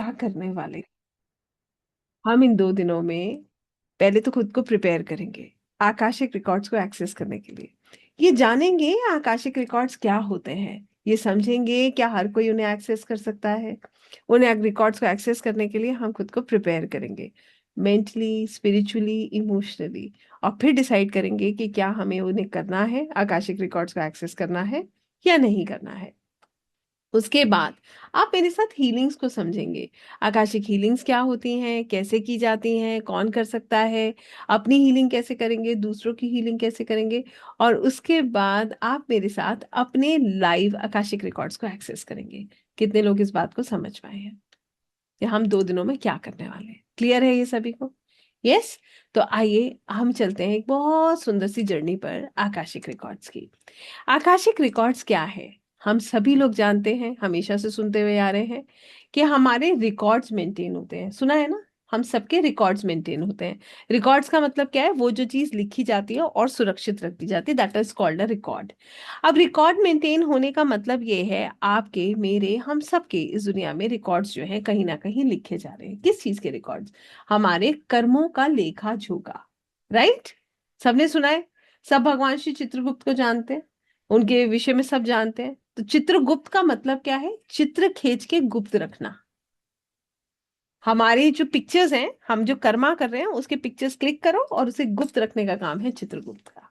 क्या करने वाले। हम इन 2 दिनों में पहले तो खुद को प्रिपेयर करेंगे आकाशिक रिकॉर्ड्स को एक्सेस करने के लिए। ये जानेंगे आकाशिक रिकॉर्ड्स क्या होते हैं, ये समझेंगे क्या हर कोई उन्हें एक्सेस कर सकता है। उन्हें रिकॉर्ड्स को एक्सेस करने के लिए हम खुद को प्रिपेयर करेंगे, मेंटली, स्पिरिचुअली, इमोशनली। और फिर डिसाइड करेंगे कि क्या हमें उन्हें करना है, आकाशिक रिकॉर्ड्स को एक्सेस करना है या नहीं करना है। उसके बाद आप मेरे साथ हीलिंग्स को समझेंगे। आकाशिक हीलिंग्स क्या होती हैं, कैसे की जाती हैं, कौन कर सकता है, अपनी हीलिंग कैसे करेंगे, दूसरों की हीलिंग कैसे करेंगे। और उसके बाद आप मेरे साथ अपने लाइव आकाशिक रिकॉर्ड्स को एक्सेस करेंगे। कितने लोग इस बात को समझ पाए हैं कि हम 2 दिनों में क्या करने वाले हैं? क्लियर है ये सभी को? यस। तो आइए हम चलते हैं एक बहुत सुंदर सी जर्नी पर आकाशिक रिकॉर्ड्स की। आकाशिक रिकॉर्ड्स क्या है? हम सभी लोग जानते हैं, हमेशा से सुनते हुए आ रहे हैं कि हमारे रिकॉर्ड्स मेंटेन होते हैं। सुना है ना, हम सबके रिकॉर्ड्स मेंटेन होते हैं। रिकॉर्ड्स का मतलब क्या है? वो जो चीज लिखी जाती है और सुरक्षित रख दी जाती है, that is called a record. अब रिकॉर्ड मेंटेन होने का मतलब ये है, आपके, मेरे, हम सबके इस दुनिया में रिकॉर्ड्स जो है कहीं ना कहीं लिखे जा रहे हैं। किस चीज के रिकॉर्ड्स? हमारे कर्मों का लेखा जोखा। राइट? सबने सुना है। सब भगवान श्री चित्रगुप्त को जानते हैं, उनके विषय में सब जानते हैं। तो चित्रगुप्त का मतलब क्या है? चित्र खींच के गुप्त रखना। हमारी जो पिक्चर्स हैं, हम जो कर्मा कर रहे हैं उसके पिक्चर्स क्लिक करो और उसे गुप्त रखने का काम है चित्रगुप्त का।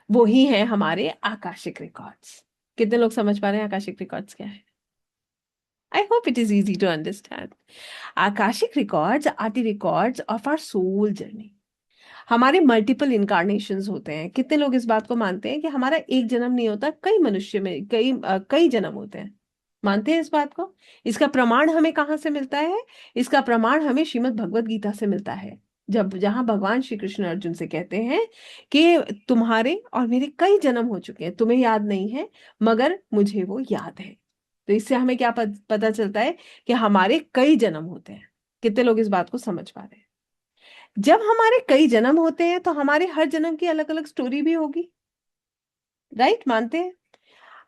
वो ही है हमारे आकाशिक रिकॉर्ड्स। कितने लोग समझ पा रहे हैं आकाशिक रिकॉर्ड्स क्या है? I hope it is easy to understand. Akashic records are the records of our soul journey. हमारे मल्टीपल इनकारनेशंस होते हैं। कितने लोग इस बात को मानते हैं कि हमारा एक जन्म नहीं होता, कई मनुष्य में कई जन्म होते हैं? मानते हैं इस बात को? इसका प्रमाण हमें कहाँ से मिलता है? इसका प्रमाण हमें श्रीमद् भगवत गीता से मिलता है। जब जहां भगवान श्री कृष्ण अर्जुन से कहते हैं कि तुम्हारे और मेरे कई जन्म हो चुके हैं, तुम्हें याद नहीं है मगर मुझे वो याद है। तो इससे हमें क्या पता चलता है कि हमारे कई जन्म होते हैं। कितने लोग इस बात को समझ पा रहे हैं? जब हमारे कई जन्म होते हैं तो हमारे हर जन्म की अलग अलग स्टोरी भी होगी। राइट? मानते हैं?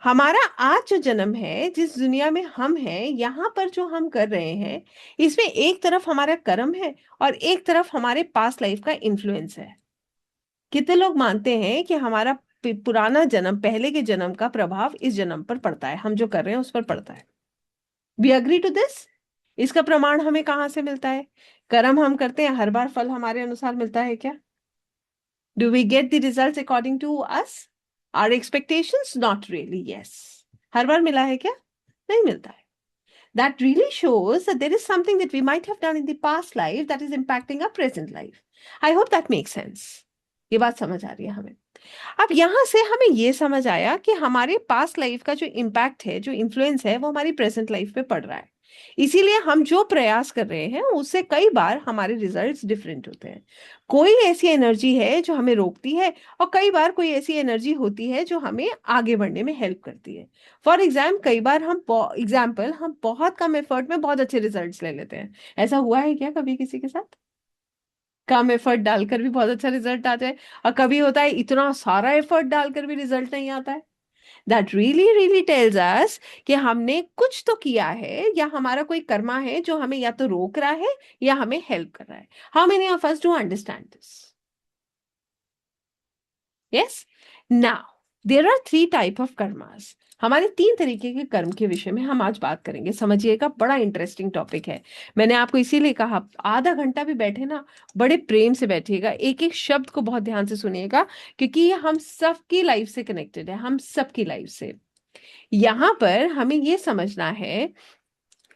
हमारा आज जो जन्म है, जिस दुनिया में हम हैं, यहाँ पर जो हम कर रहे हैं, इसमें एक तरफ हमारा कर्म है और एक तरफ हमारे पास्ट लाइफ का इन्फ्लुएंस है। कितने लोग मानते हैं कि हमारा पुराना जन्म, पहले के जन्म का प्रभाव इस जन्म पर पड़ता है, हम जो कर रहे हैं उस पर पड़ता है? We agree to this? इसका प्रमाण हमें कहाँ से मिलता है? कर्म हम करते हैं, हर बार फल हमारे अनुसार मिलता है क्या? Do we get the results according to us? Our expectations? Not really, yes. हर बार मिला है क्या? नहीं मिलता है। That really shows that there is something that we might have done in the past life that is impacting our present life. I hope that makes sense. ये बात समझ आ रही है हमें? अब यहां से हमें ये समझ आया कि हमारे पास्ट लाइफ का जो इम्पैक्ट है, जो इन्फ्लुएंस है, वो हमारी प्रेजेंट लाइफ पे पड़ रहा है। इसीलिए हम जो प्रयास कर रहे हैं उससे कई बार हमारे रिजल्ट्स डिफरेंट होते हैं। कोई ऐसी एनर्जी है जो हमें रोकती है और कई बार कोई ऐसी एनर्जी होती है जो हमें आगे बढ़ने में हेल्प करती है। फॉर कई बार हम बहुत कम एफर्ट में बहुत अच्छे रिजल्ट्स ले लेते हैं। ऐसा हुआ है क्या कभी किसी के साथ? कम एफर्ट डालकर भी बहुत अच्छा रिजल्ट आता है, और कभी होता है इतना सारा एफर्ट डालकर भी रिजल्ट नहीं आता है। That really really tells us कि हमने कुछ तो किया है, या हमारा कोई कर्मा है जो हमें या तो रोक रहा है या हमें हेल्प कर रहा है। How many of us do understand this? Yes. Now there are 3 type of karmas. हमारे 3 तरीके के कर्म के विषय में हम आज बात करेंगे। समझिएगा, बड़ा इंटरेस्टिंग टॉपिक है। मैंने आपको इसीलिए कहा आधा घंटा भी बैठे ना, बड़े प्रेम से बैठिएगा, एक एक शब्द को बहुत ध्यान से सुनिएगा, क्योंकि ये हम सबकी लाइफ से कनेक्टेड है, हम सबकी लाइफ से। यहां पर हमें ये समझना है,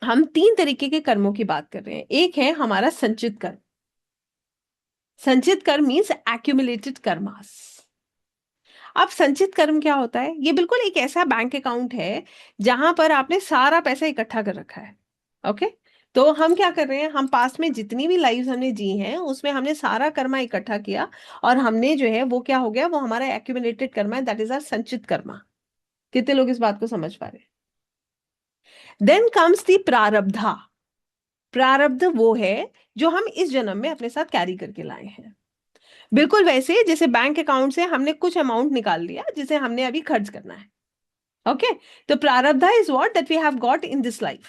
हम 3 तरीके के कर्मों की बात कर रहे हैं। एक है हमारा संचित कर्म। संचित कर्म मीन्स एक्यूमुलेटेड कर्मास। अब संचित कर्म क्या होता है? ये बिल्कुल एक ऐसा बैंक अकाउंट है जहां पर आपने सारा पैसा इकट्ठा कर रखा है। ओके? तो हम क्या कर रहे हैं, हम पास्ट में जितनी भी लाइफ हमने जी हैं उसमें हमने सारा कर्मा इकट्ठा किया, और हमने जो है वो क्या हो गया, वो हमारा एक्यूमुलेटेड कर्मा है, दैट इज आर संचित कर्मा। कितने लोग इस बात को समझ पा रहे हैं? Then comes the prarabdha. प्रारब्ध वो है जो हम इस जन्म में अपने साथ कैरी करके लाए हैं। बिल्कुल वैसे जैसे बैंक अकाउंट से हमने कुछ अमाउंट निकाल लिया जिसे हमने अभी खर्च करना है। ओके? तो prarabdha is what that we have got in this life.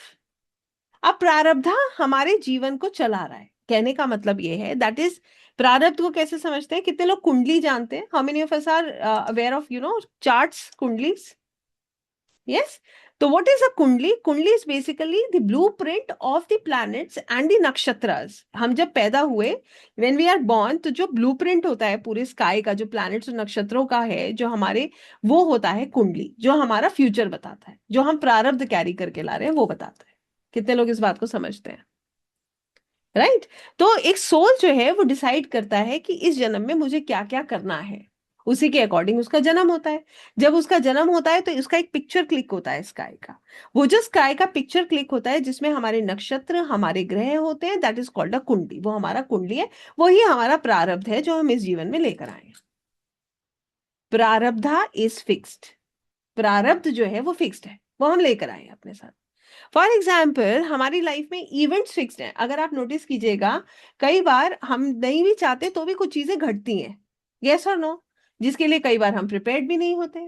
अब प्रारब्ध हमारे जीवन को चला रहा है, कहने का मतलब ये है, दैट इज, प्रारब्ध को कैसे समझते हैं? कितने लोग कुंडली जानते हैं? How many of us are aware of charts, kundlis? Yes. So what is a कुंडली? कुंडली is basically the blueprint of the planets and the nakshatras. हम जब पैदा हुए, when we are born, तो जो blueprint होता है पूरे स्काई का, जो planets और नक्षत्रों का है, जो हमारे, वो होता है कुंडली, जो हमारा फ्यूचर बताता है, जो हम प्रारब्ध कैरी करके ला रहे हैं वो बताता है। कितने लोग इस बात को समझते हैं? राइट? तो एक सोल जो है वो डिसाइड करता है कि इस जन्म में मुझे क्या क्या करना है, उसी के अकॉर्डिंग उसका जन्म होता है। जब उसका जन्म होता है तो उसका एक पिक्चर क्लिक होता है स्काई का। वो जो स्काई का पिक्चर क्लिक होता है जिसमें हमारे नक्षत्र, हमारे ग्रह होते हैं, दैट इज कॉल्ड अ कुंडली। वो हमारा कुंडली है, वही हमारा प्रारब्ध है जो हम इस जीवन में लेकर आए हैं। प्रारब्धा इज फिक्स्ड। प्रारब्ध जो है वो फिक्स्ड है, वो हम लेकर आए हैं अपने साथ। फॉर एग्जाम्पल, हमारी लाइफ में इवेंट्स फिक्स्ड हैं। अगर आप नोटिस कीजिएगा, कई बार हम नहीं भी चाहते तो भी कुछ चीजें घटती हैं, यस और नो, जिसके लिए कई बार हम प्रिपेयर्ड भी नहीं होते।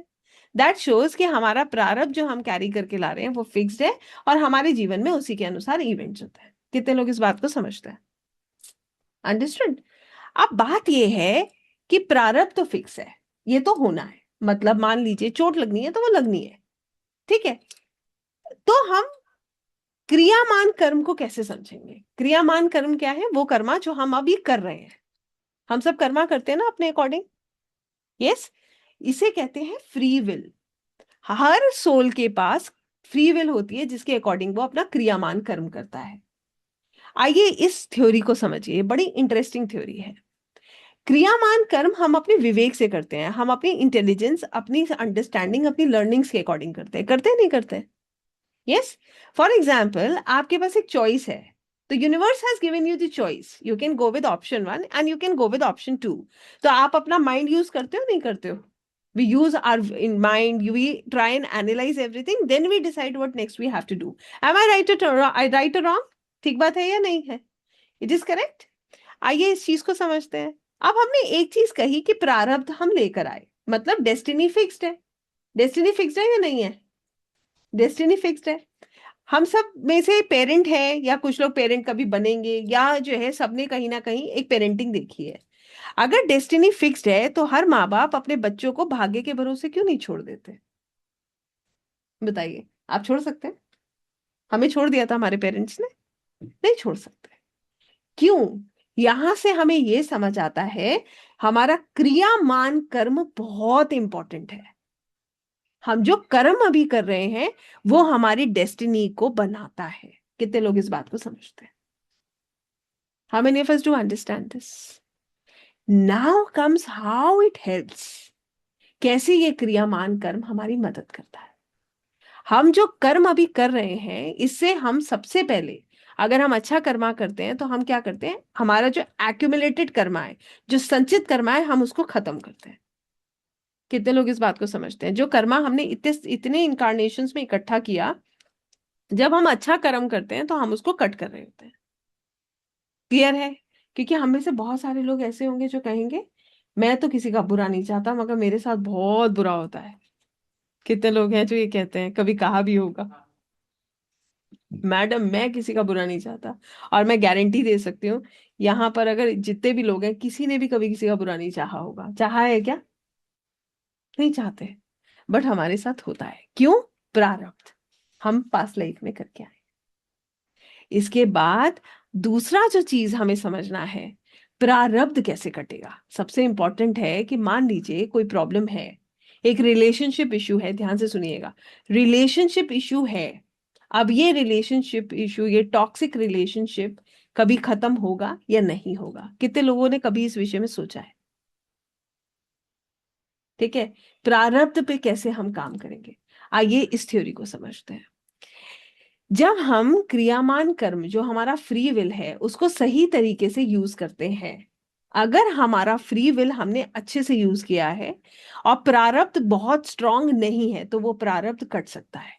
दैट शोज कि हमारा प्रारब्ध जो हम कैरी करके ला रहे हैं वो फिक्स्ड है, और हमारे जीवन में उसी के अनुसार इवेंट्स होते हैं। कितने लोग इस बात को समझते हैं? अंडरस्टूड? अब बात यह है कि प्रारब्ध तो फिक्स है, ये तो होना है, मतलब मान लीजिए चोट लगनी है तो वो लगनी है, ठीक है। तो हम क्रियामान कर्म को कैसे समझेंगे? क्रियामान कर्म क्या है? वो कर्मा जो हम अभी कर रहे हैं। हम सब कर्मा करते हैं ना अपने अकॉर्डिंग, यस। इसे कहते हैं फ्री विल। हर सोल के पास फ्री विल होती है जिसके अकॉर्डिंग वो अपना क्रियामान कर्म करता है। आइए इस थ्योरी को समझिए, बड़ी इंटरेस्टिंग थ्योरी है। क्रियामान कर्म हम अपने विवेक से करते हैं, हम अपनी इंटेलिजेंस, अपनी अंडरस्टैंडिंग, अपनी लर्निंग्स के अकॉर्डिंग करते हैं नहीं करते? यस। फॉर एग्जाम्पल, आपके पास एक चॉइस है, तो universe has given you the choice, you can go with option 1 and you can go with option 2। तो आप अपना माइंड यूज करते हो नहीं करते हो? we use our in mind, we try and analyze everything, then we decide what next we have to do. Am I right or wrong? ठीक बात है या नहीं है? It is correct. आइए इस चीज को समझते हैं। अब हमने एक चीज कही कि प्रारब्ध हम लेकर आए, मतलब डेस्टिनी फिक्स्ड है। डेस्टिनी फिक्स्ड है या नहीं है? डेस्टिनी फिक्स्ड है। हम सब में से पेरेंट है, या कुछ लोग पेरेंट कभी बनेंगे, या जो है सबने कहीं ना कहीं एक पेरेंटिंग देखी है। अगर डेस्टिनी फिक्स्ड है तो हर माँ बाप अपने बच्चों को भाग्य के भरोसे क्यों नहीं छोड़ देते? बताइए, आप छोड़ सकते हैं? हमें छोड़ दिया था हमारे पेरेंट्स ने, नहीं छोड़ सकते। क्यों? यहां से हमें यह समझ आता है, हमारा क्रियामान कर्म बहुत इंपॉर्टेंट है। हम जो कर्म अभी कर रहे हैं वो हमारी डेस्टिनी को बनाता है। कितने लोग इस बात को समझते हैं? How many of us do understand this? Now comes how it helps. कैसे ये क्रियामान कर्म हमारी मदद करता है? हम जो कर्म अभी कर रहे हैं, इससे हम सबसे पहले, अगर हम अच्छा कर्मा करते हैं तो हम क्या करते हैं, हमारा जो एक्यूमुलेटेड कर्मा है, जो संचित कर्मा है, हम उसको खत्म करते हैं। कितने लोग इस बात को समझते हैं? जो कर्मा हमने इतने इतने इनकारनेशंस में इकट्ठा किया, जब हम अच्छा कर्म करते हैं तो हम उसको कट कर रहे होते हैं। क्लियर है? क्योंकि हम में से बहुत सारे लोग ऐसे होंगे जो कहेंगे, मैं तो किसी का बुरा नहीं चाहता मगर मेरे साथ बहुत बुरा होता है। कितने लोग हैं जो ये कहते हैं? कभी कहा भी होगा, मैडम मैं किसी का बुरा नहीं चाहता। और मैं गारंटी दे सकती हूँ, यहाँ पर अगर जितने भी लोग हैं, किसी ने भी कभी किसी का बुरा नहीं चाहा होगा। चाहा है क्या? नहीं चाहते। बट हमारे साथ होता है, क्यों? प्रारब्ध हम पास्ट लाइफ में करके आए। इसके बाद दूसरा जो चीज हमें समझना है, प्रारब्ध कैसे कटेगा। सबसे इंपॉर्टेंट है कि मान लीजिए कोई प्रॉब्लम है, एक रिलेशनशिप इशू है, ध्यान से सुनिएगा, रिलेशनशिप इशू है। अब ये रिलेशनशिप इशू, ये टॉक्सिक रिलेशनशिप कभी खत्म होगा या नहीं होगा? कितने लोगों ने कभी इस विषय में सोचा है? ठीक है, प्रारब्ध पे कैसे हम काम करेंगे, आइए इस थ्योरी को समझते हैं। जब हम क्रियामान कर्म, जो हमारा फ्री विल है, उसको सही तरीके से यूज करते हैं, अगर हमारा फ्री विल हमने अच्छे से यूज किया है और प्रारब्ध बहुत स्ट्रांग नहीं है, तो वो प्रारब्ध कट सकता है।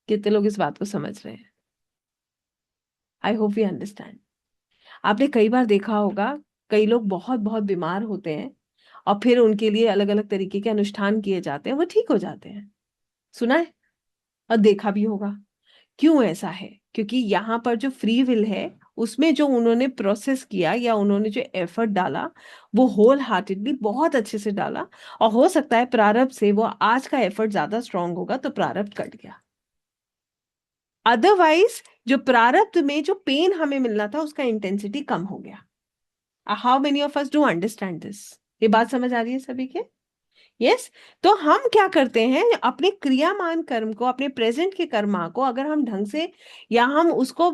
कितने लोग इस बात को समझ रहे हैं? I hope you understand. आपने कई बार देखा होगा, कई लोग बहुत बहुत बीमार होते हैं और फिर उनके लिए अलग अलग तरीके के अनुष्ठान किए जाते हैं, वो ठीक हो जाते हैं। सुना है और देखा भी होगा। क्यों ऐसा है? क्योंकि यहाँ पर जो फ्री विल है, उसमें जो उन्होंने प्रोसेस किया या उन्होंने जो एफर्ट डाला, वो होल हार्टेडली बहुत अच्छे से डाला। और हो सकता है प्रारब्ध से वो आज का एफर्ट ज्यादा स्ट्रांग होगा तो प्रारब्ध कट गया। अदरवाइज जो प्रारब्ध में जो पेन हमें मिलना था उसका इंटेंसिटी कम हो गया। How many of us do understand this? ये बात समझ आ रही है सभी के? यस। तो हम क्या करते हैं, अपने क्रियामान कर्म को, अपने प्रेजेंट के कर्मा को अगर हम ढंग से या हम उसको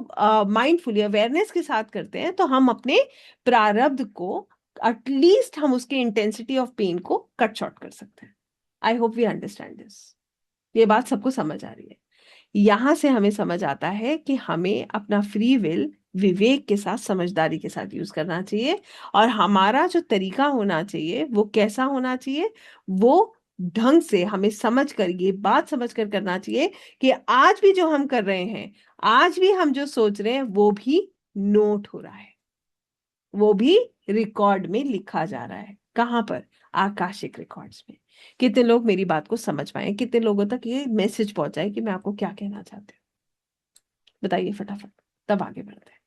माइंडफुली अवेयरनेस के साथ करते हैं तो हम अपने प्रारब्ध को एटलीस्ट हम उसके इंटेंसिटी ऑफ पेन को कट शॉर्ट कर सकते हैं। I hope we understand this. ये बात सबको समझ आ रही है? यहां से हमें समझ आता है कि हमें अपना फ्री विल विवेक के साथ, समझदारी के साथ यूज करना चाहिए। और हमारा जो तरीका होना चाहिए वो कैसा होना चाहिए? वो ढंग से हमें समझ कर, ये बात समझ कर करना चाहिए कि आज भी जो हम कर रहे हैं, आज भी हम जो सोच रहे हैं वो भी नोट हो रहा है, वो भी रिकॉर्ड में लिखा जा रहा है। कहाँ पर? आकाशिक रिकॉर्ड्स में। कितने लोग मेरी बात को समझ पाए? कितने लोगों तक ये मैसेज पहुंचाए कि मैं आपको क्या कहना चाहती हूँ? बताइए फटाफट, तब आगे बढ़ते हैं।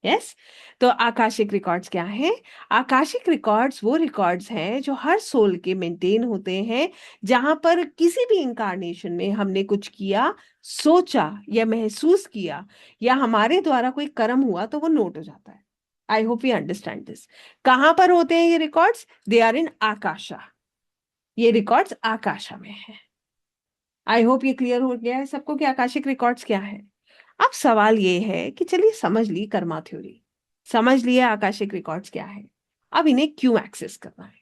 यस। तो आकाशिक रिकॉर्ड्स क्या है? आकाशिक रिकॉर्ड्स वो रिकॉर्ड्स हैं जो हर सोल के मेंटेन होते हैं, जहां पर किसी भी इंकारनेशन में हमने कुछ किया, सोचा या महसूस किया या हमारे द्वारा कोई कर्म हुआ तो वो नोट हो जाता है। I hope you understand this. कहां पर होते हैं ये रिकॉर्ड्स? They are in आकाशा। ये रिकॉर्ड्स आकाशा में है। आई होप ये क्लियर हो गया है सबको कि आकाशिक रिकॉर्ड्स क्या है। अब सवाल ये है कि चलिए समझ ली कर्मा थ्योरी, समझ लिया आकाशिक रिकॉर्ड्स क्या है, अब इन्हें क्यों एक्सेस करना है?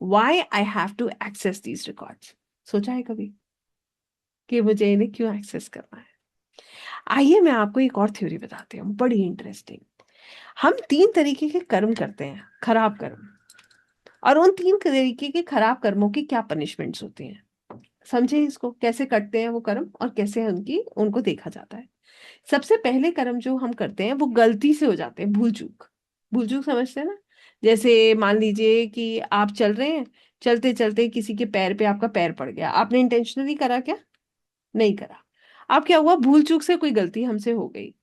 Why I have to access these records? सोचा है कभी कि मुझे इन्हें क्यों एक्सेस करना है? आइए मैं आपको एक और थ्योरी बताती हूँ, बड़ी इंटरेस्टिंग। हम तीन तरीके के कर्म करते हैं, खराब कर्म। और उन तीन तरीके के खराब कर्मों की क्या पनिशमेंट्स होती हैं? समझे इसको, कैसे कटते हैं वो कर्म और कैसे उनकी उनको देखा जाता है। सबसे पहले कर्म जो हम करते हैं वो गलती से हो जाते हैं, भूल चूक। भूल चूक समझते हैं ना? जैसे मान लीजिए कि आप चल रहे हैं, चलते चलते किसी के पैर पे आपका पैर पड़ गया, आपने इंटेंशनली करा क्या? नहीं करा। अब क्या हुआ, भूल चूक से कोई गलती हमसे हो गई,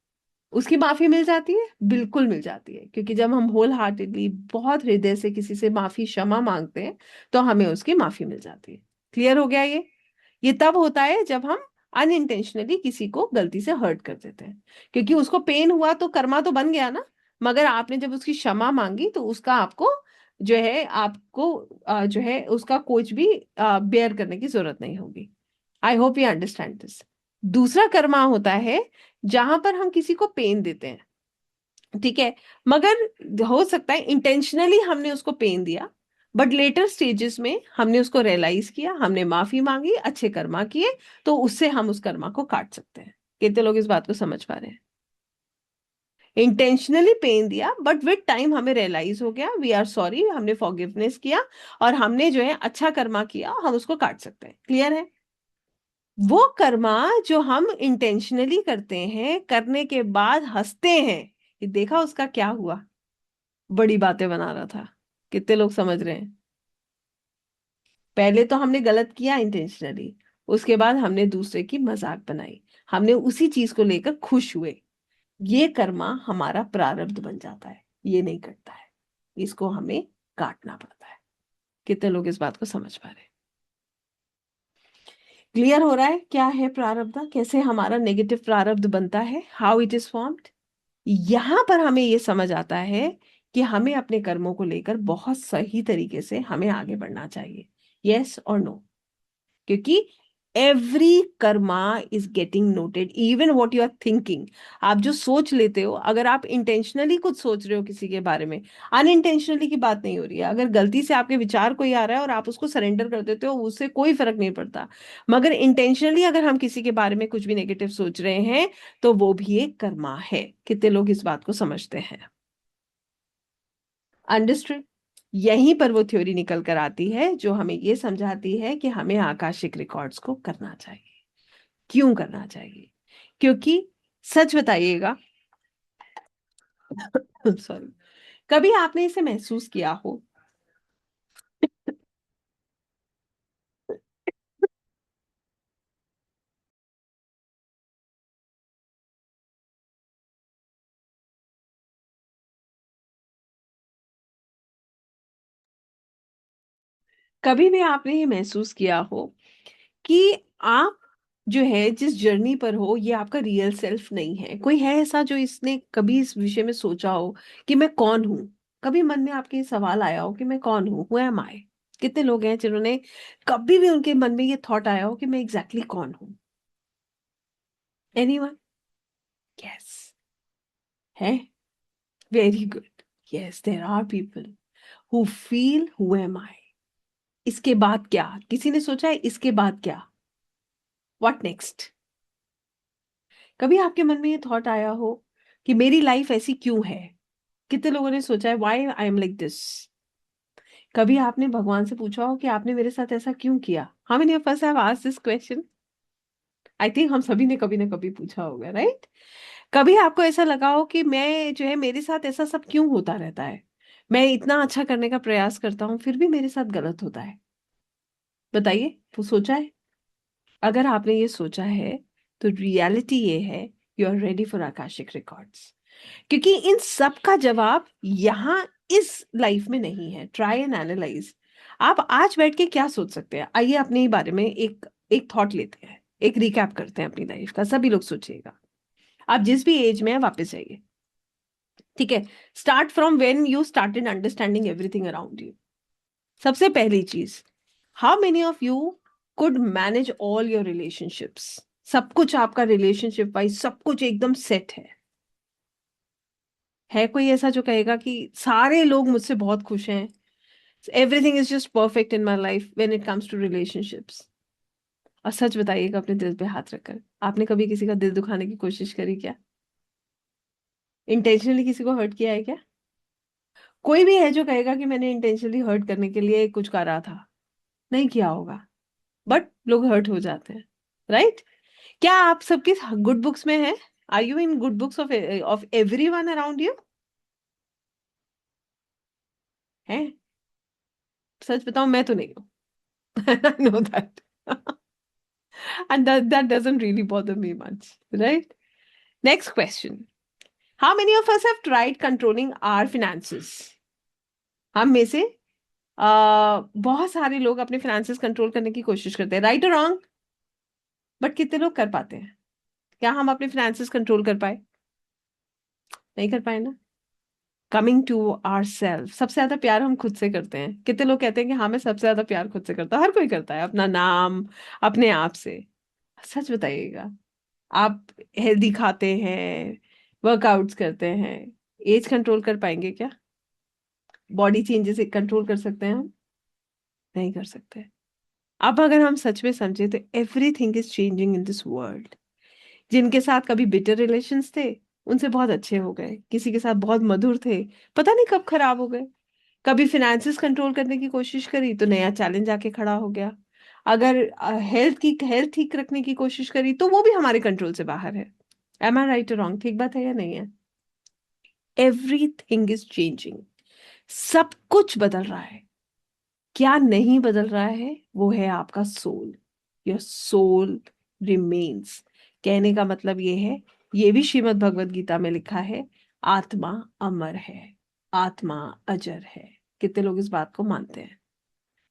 उसकी माफी मिल जाती है? बिल्कुल मिल जाती है, क्योंकि जब हम होल हार्टेडली बहुत हृदय से किसी से माफी क्षमा मांगते हैं तो हमें उसकी माफी मिल जाती है। क्लियर हो गया ये तब होता है जब हम अनइंटेंशनली किसी को गलती से हर्ट कर देते हैं, क्योंकि उसको पेन हुआ तो कर्मा तो बन गया ना। मगर आपने जब उसकी क्षमा मांगी तो उसका आपको जो है, आपको जो है उसका कुछ भी बेयर करने की जरूरत नहीं होगी। आई होप यू अंडरस्टैंड दिस। दूसरा कर्मा होता है जहां पर हम किसी को पेन देते हैं, ठीक है, मगर हो सकता है इंटेंशनली हमने उसको पेन दिया, बट लेटर स्टेजेस में हमने उसको रियलाइज किया, हमने माफी मांगी, अच्छे कर्मा किए, तो उससे हम उस कर्मा को काट सकते हैं। कितने लोग इस बात को समझ पा रहे हैं? इंटेंशनली पेन दिया बट विद टाइम हमें रियलाइज हो गया, वी आर सॉरी, हमने फॉरगिवनेस किया और हमने जो है अच्छा कर्मा किया, हम उसको काट सकते हैं। क्लियर है? वो कर्मा जो हम इंटेंशनली करते हैं, करने के बाद हंसते हैं, ये देखा उसका क्या हुआ, बड़ी बातें बना रहा था। कितने लोग समझ रहे हैं? पहले तो हमने गलत किया इंटेंशनली, उसके बाद हमने दूसरे की मजाक बनाई, हमने उसी चीज को लेकर खुश हुए, ये कर्मा हमारा प्रारब्ध बन जाता है, ये नहीं करता है, इसको हमें काटना पड़ता है। कितने लोग इस बात को समझ पा रहे हैं? क्लियर हो रहा है क्या है प्रारब्ध, कैसे हमारा नेगेटिव प्रारब्ध बनता है, हाउ इट इज फॉर्म्ड? यहां पर हमें ये समझ आता है कि हमें अपने कर्मों को लेकर बहुत सही तरीके से हमें आगे बढ़ना चाहिए। यस और नो? क्योंकि every karma is getting noted, even what you are thinking. आप जो सोच लेते हो, अगर आप इंटेंशनली कुछ सोच रहे हो किसी के बारे में, अनइंटेंशनली की बात नहीं हो रही है, अगर गलती से आपके विचार कोई आ रहा है और आप उसको सरेंडर कर देते हो, उससे कोई फर्क नहीं पड़ता। मगर इंटेंशनली अगर हम किसी के बारे में कुछ भी नेगेटिव सोच रहे हैं तो वो भी एक कर्मा है। कितने लोग इस बात को समझते हैं? अंडरस्टूड? यहीं पर वो थ्योरी निकल कर आती है जो हमें ये समझाती है कि हमें आकाशिक रिकॉर्ड्स को करना चाहिए। क्यों करना चाहिए? क्योंकि सच बताइएगा, सॉरी, कभी आपने इसे महसूस किया हो कभी भी आपने ये महसूस किया हो कि आप जो है जिस जर्नी पर हो ये आपका रियल सेल्फ नहीं है? कोई है ऐसा जो इसने कभी इस विषय में सोचा हो कि मैं कौन हूं? कभी मन में आपके ये सवाल आया हो कि मैं कौन हूं? हु एम आई? कितने लोग हैं जिन्होंने कभी भी उनके मन में ये थॉट आया हो कि मैं एग्जैक्टली कौन हूं? एनीवन? यस, है। Very good. Yes, there are people who feel who am I. इसके बाद क्या? किसी ने सोचा है इसके बाद क्या? What next? कभी आपके मन में ये थॉट आया हो कि मेरी लाइफ ऐसी क्यों है? कितने लोगों ने सोचा है why I am like this? कभी आपने भगवान से पूछा हो कि आपने मेरे साथ ऐसा क्यों किया? How many of us have asked this question? I think हम सभी ने कभी ना कभी पूछा होगा, राइट? कभी आपको ऐसा लगा हो कि मैं जो है मेरे साथ ऐसा सब क्यों होता रहता है? मैं इतना अच्छा करने का प्रयास करता हूँ फिर भी मेरे साथ गलत होता है। बताइए, वो सोचा है? अगर आपने ये सोचा है तो रियलिटी ये है, you are ready for Akashic records. क्योंकि इन सब का जवाब यहाँ इस लाइफ में नहीं है। Try and analyse. आप आज बैठ के क्या सोच सकते हैं? आइए अपने ही बारे में एक एक थॉट लेते हैं, एक रिकैप करते हैं अपनी लाइफ का। सभी लोग सोचिएगा। आप जिस भी एज में है वापस जाइए, ठीक है? Start from when you started understanding everything around you. सबसे पहली चीज, how many of you could manage all your relationships? सब कुछ आपका रिलेशनशिप वाइज सब कुछ एकदम सेट है कोई ऐसा जो कहेगा कि सारे लोग मुझसे बहुत खुश हैं, everything is just perfect in my life when it comes to relationships? और सच बताइएगा अपने दिल पे हाथ रखकर, आपने कभी किसी का दिल दुखाने की कोशिश करी क्या? इंटेंशनली किसी को हर्ट किया है क्या? कोई भी है जो कहेगा कि मैंने इंटेंशनली हर्ट करने के लिए कुछ करा था? नहीं किया होगा, बट लोग हर्ट हो जाते हैं, राइट? क्या आप सबकी गुड बुक्स में है? Are you in good books of everyone around you? है? सच बताऊं, मैं तो नहीं हूं। I know that. And that doesn't really bother me much, right? Next question. How many of us have tried controlling our finances? हम में से बहुत सारे लोग अपने finances कंट्रोल करने की कोशिश करते हैं, राइट और रॉन्ग? बट कितने लोग कर पाते हैं? क्या हम अपने finances कंट्रोल कर पाए? नहीं कर पाए ना। कमिंग टू आवर सेल्फ, सबसे ज्यादा प्यार हम खुद से करते हैं। कितने लोग कहते हैं कि हाँ मैं सबसे ज्यादा प्यार खुद से करता हूँ? हर कोई करता है, अपना नाम, अपने आप से। सच बताइएगा, आप हेल्दी खाते हैं, वर्कआउट्स करते हैं, एज कंट्रोल कर पाएंगे क्या? बॉडी चेंजेस कंट्रोल कर सकते हैं हम? नहीं कर सकते। अब अगर हम सच में समझे तो everything is changing in this world. जिनके साथ कभी बिटर रिलेशंस थे उनसे बहुत अच्छे हो गए, किसी के साथ बहुत मधुर थे, पता नहीं कब खराब हो गए। कभी फिनेंसेस कंट्रोल करने की कोशिश करी तो नया चैलेंज आके खड़ा हो गया। अगर हेल्थ ठीक रखने की कोशिश करी तो वो भी हमारे कंट्रोल से बाहर है। एम आई राइट और रॉन्ग? ठीक बात है या नहीं है? Everything is changing. सब कुछ बदल रहा है। क्या नहीं बदल रहा है? वो है आपका सोल। Your soul remains. कहने का मतलब ये है, ये भी श्रीमद् भगवत गीता में लिखा है, आत्मा अमर है, आत्मा अजर है। कितने लोग इस बात को मानते हैं?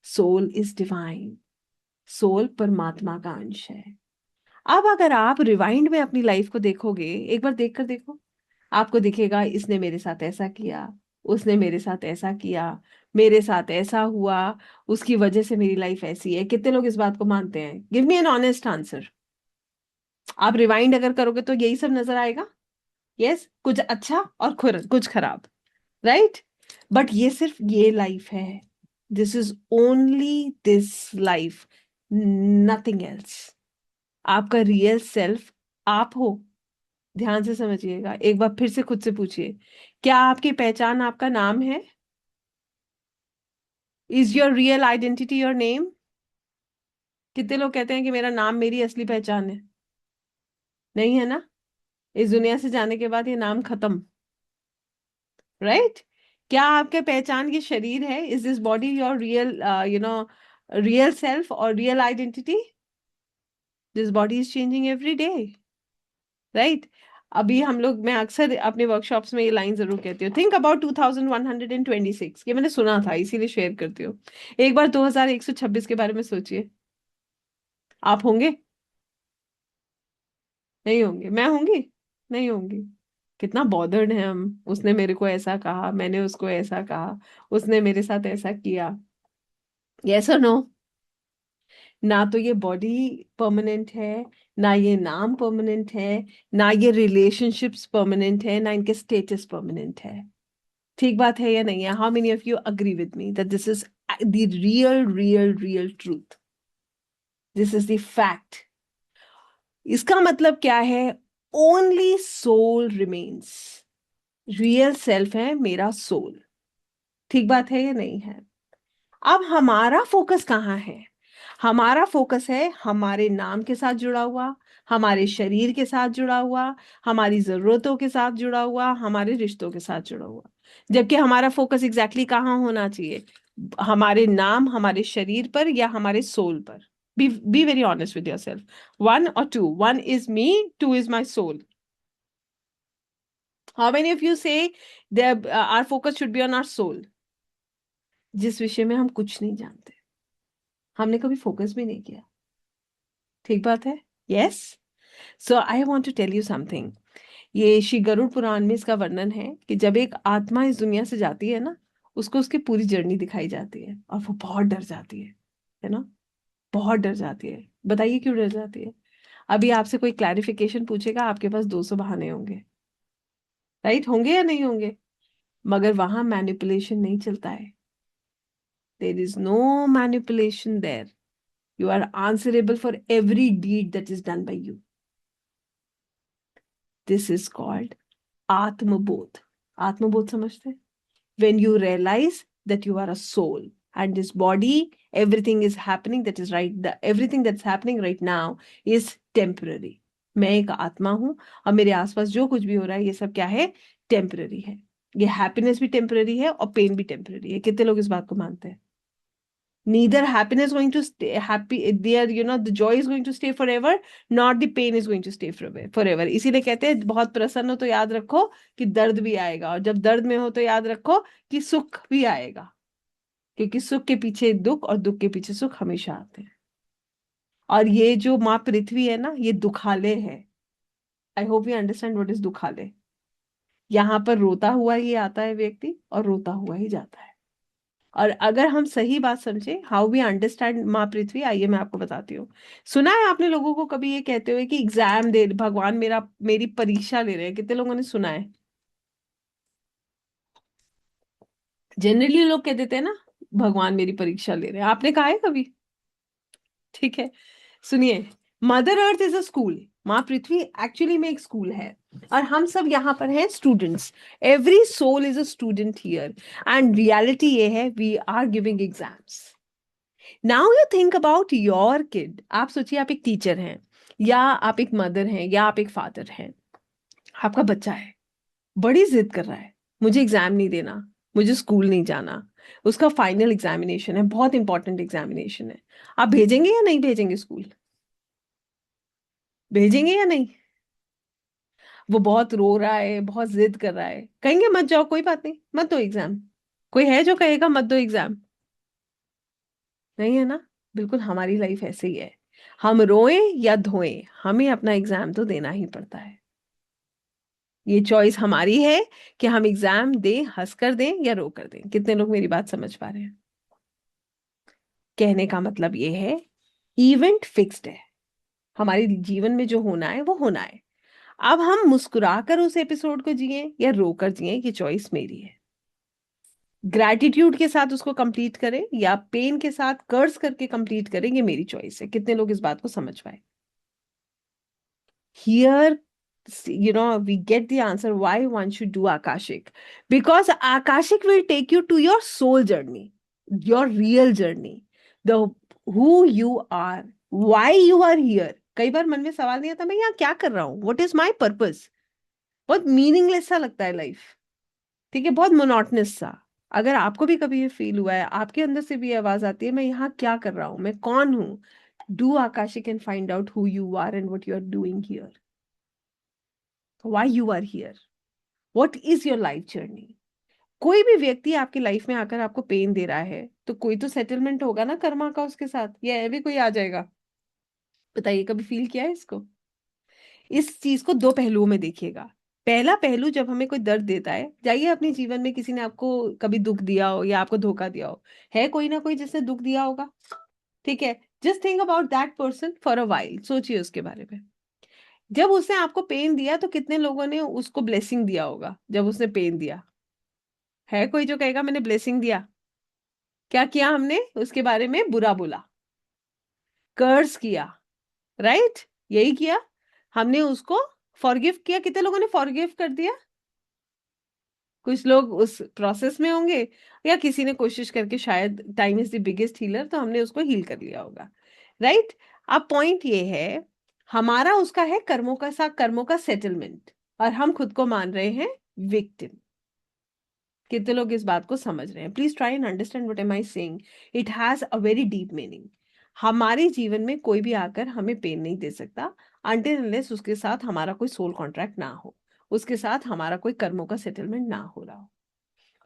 Soul is divine. सोल परमात्मा का अंश है। अब अगर आप रिवाइंड में अपनी लाइफ को देखोगे, एक बार देख कर देखो, आपको दिखेगा इसने मेरे साथ ऐसा किया, उसने मेरे साथ ऐसा किया, मेरे साथ ऐसा हुआ, उसकी वजह से मेरी लाइफ ऐसी है। कितने लोग इस बात को मानते हैं? Give me an honest answer. आप रिवाइंड अगर करोगे तो यही सब नजर आएगा। यस, कुछ अच्छा और कुछ खराब, राइट? बट ये सिर्फ ये लाइफ है। This is only this life, nothing else. आपका रियल सेल्फ आप हो। ध्यान से समझिएगा, एक बार फिर से खुद से पूछिए, क्या आपकी पहचान आपका नाम है? Is your real identity your name? कितने लोग कहते हैं कि मेरा नाम मेरी असली पहचान है? नहीं है ना। इस दुनिया से जाने के बाद ये नाम खत्म, राइट? क्या आपके पहचान ये शरीर है? Is this body your real you no real self और real identity? This body is changing every day, right? अभी हम लोग, मैं अक्सर अपने वर्कशॉप्स में ये लाइन जरूर कहती हूँ, थिंक अबाउट 2126, ये मैंने सुना था इसीलिए शेयर करती हूँ। एक बार 2126 के बारे में सोचिए। आप होंगे? नहीं होंगे। मैं होंगी? नहीं होंगी। कितना बॉदर्ड है हम, उसने मेरे को ऐसा कहा, मैंने उसको ऐसा कहा, उसने मेरे साथ ऐसा किया। यस और नो? ना तो ये बॉडी परमानेंट है, ना ये नाम परमानेंट है, ना ये रिलेशनशिप्स परमानेंट है, ना इनके स्टेटस परमानेंट है। ठीक बात है या नहीं है? How many of you agree with me that this is the real truth? This is the fact. इसका मतलब क्या है? Only soul remains. Real self है मेरा सोल। ठीक बात है या नहीं है? अब हमारा फोकस कहाँ है? हमारा फोकस है हमारे नाम के साथ जुड़ा हुआ, हमारे शरीर के साथ जुड़ा हुआ, हमारी जरूरतों के साथ जुड़ा हुआ, हमारे रिश्तों के साथ जुड़ा हुआ। जबकि हमारा फोकस एग्जैक्टली कहाँ होना चाहिए? हमारे नाम, हमारे शरीर पर, या हमारे सोल पर? Be very honest with yourself. One और two? One is me, two is my soul. How many of you say our focus should be on our soul? जिस विषय में हम कुछ नहीं जानते, हमने कभी फोकस भी नहीं किया। ठीक बात है? Yes. So I want to tell you something. ये श्री गरुड़ पुराण में इसका वर्णन है कि जब एक आत्मा इस दुनिया से जाती है ना, उसको उसकी पूरी जर्नी दिखाई जाती है और वो बहुत डर जाती है ना? बहुत डर जाती है। बताइए क्यों डर जाती है? अभी आपसे कोई क्लैरिफिकेशन पूछेगा, आपके पास 200 बहाने होंगे। राइट? होंगे या नहीं होंगे? मगर वहां मैनिपुलेशन नहीं चलता है। There is no manipulation there. You are answerable for every deed that is done by you. This is called Atmabodh. Atmabodh समझते हैं? When you realize that you are a soul and this body, everything is happening that is right, everything that's happening right now is temporary. मैं एक आत्मा हूं और मेरे आसपास जो कुछ भी हो रहा है ये सब क्या है? टेम्पररी है। ये हैप्पीनेस भी टेम्पररी है और पेन भी टेम्पररी है। कितने लोग इस बात को मानते हैं? Neither happiness going to stay happy there, the joy is going to stay forever, not the pain is going to stay forever. इसीलिए कहते हैं बहुत प्रसन्न हो तो याद रखो कि दर्द भी आएगा, और जब दर्द में हो तो याद रखो कि सुख भी आएगा, क्योंकि सुख के पीछे दुख और दुख के पीछे सुख हमेशा आते हैं। और ये जो माँ पृथ्वी है ना, ये दुखालय है। I hope you understand what is dukhalaya. यहाँ पर रोता हुआ ही आता है व्यक्ति और रोता हुआ ही जाता है। और अगर हम सही बात समझे, हाउ वी अंडरस्टैंड माँ पृथ्वी, आइए मैं आपको बताती हूँ। सुना है आपने लोगों को कभी ये कहते हुए कि एग्जाम दे भगवान मेरी परीक्षा ले रहे हैं? कितने लोगों ने सुना है? जनरली लोग कह देते हैं ना, भगवान मेरी परीक्षा ले रहे हैं। आपने कहा है कभी? ठीक है, सुनिए। Mother earth is a school. माँ पृथ्वी एक्चुअली में एक स्कूल है, और हम सब यहाँ पर हैं students. Every soul is a student here. And reality ये है, we are giving exams. Now you think about your kid. आप सोचिए, आप एक टीचर हैं, या आप एक मदर हैं, या आप एक फादर हैं। आपका बच्चा है, बड़ी जिद कर रहा है, मुझे एग्जाम नहीं देना, मुझे स्कूल नहीं जाना। उसका फाइनल एग्जामिनेशन है, बहुत इंपॉर्टेंट एग्जामिनेशन है। आप भेजेंगे या नहीं भेजेंगे स्कूल? भेजेंगे या नहीं? वो बहुत रो रहा है, बहुत जिद कर रहा है, कहेंगे मत जाओ, कोई बात नहीं, मत दो एग्जाम? कोई है जो कहेगा मत दो एग्जाम? नहीं है ना? बिल्कुल हमारी लाइफ ऐसे ही है। हम रोएं या धोएं, हमें अपना एग्जाम तो देना ही पड़ता है। ये चॉइस हमारी है कि हम एग्जाम दें, हंस कर दें या रो कर दें। कितने लोग मेरी बात समझ पा रहे हैं? कहने का मतलब ये है, इवेंट फिक्स्ड है। हमारे जीवन में जो होना है वो होना है। अब हम मुस्कुराकर उस एपिसोड को जिए या रोकर जिए, ये चॉइस मेरी है। ग्रैटिट्यूड के साथ उसको कंप्लीट करें या पेन के साथ कर्ज करके कंप्लीट करें, ये मेरी चॉइस है। कितने लोग इस बात को समझ पाए? Here, we get the answer why one should do Akashic. Because Akashic will take you to your soul journey, your real journey, the who you are, why you are here. कई बार मन में सवाल नहीं आता, मैं यहाँ क्या कर रहा हूँ? What is my purpose? बहुत मीनिंगलेस सा लगता है लाइफ। ठीक है, बहुत मोनोटनस सा। अगर आपको भी कभी ये फील हुआ है, आपके अंदर से भी आवाज आती है, मैं यहाँ क्या कर रहा हूँ, मैं कौन हूँ, do Akashic and find out who you are and what you are doing here. Why you are here, what is your life journey. कोई भी व्यक्ति आपकी लाइफ में आकर आपको पेन दे रहा है तो कोई तो सेटलमेंट होगा ना कर्मा का उसके साथ, या अभी कोई आ जाएगा। बताइए, कभी फील किया है इसको। इस चीज को दो पहलुओं में देखिएगा। पहला पहलू, जब हमें कोई दर्द देता है, जाइए अपने जीवन में किसी ने आपको कभी दुख दिया हो या आपको धोखा दिया हो, है कोई ना कोई जिसने दुख दिया होगा। ठीक है, just think about that person for a while, सोचिए उसके बारे में। जब उसने आपको पेन दिया तो कितने लोगों ने उसको ब्लेसिंग दिया होगा जब उसने पेन दिया। है कोई जो कहेगा मैंने ब्लेसिंग दिया। क्या किया हमने उसके बारे में, बुरा बोला, कर्स किया, राइट। यही किया हमने उसको। फॉरगिव किया, कितने लोगों ने फॉरगिव कर दिया। कुछ लोग उस प्रोसेस में होंगे, या किसी ने कोशिश करके, शायद time is the biggest healer, तो हमने उसको हील कर लिया होगा, राइट। अब पॉइंट ये है, हमारा उसका है कर्मों का साथ कर्मों का सेटलमेंट, और हम खुद को मान रहे हैं विक्टिम। कितने लोग इस बात को समझ रहे हैं। Please try and understand what am I saying, it has a very deep meaning. हमारे जीवन में कोई भी आकर हमें पेन नहीं दे सकता अनटिल अनलेस उसके साथ हमारा कोई सोल कॉन्ट्रैक्ट ना हो, उसके साथ हमारा कोई कर्मों का सेटलमेंट ना हो रहा हो।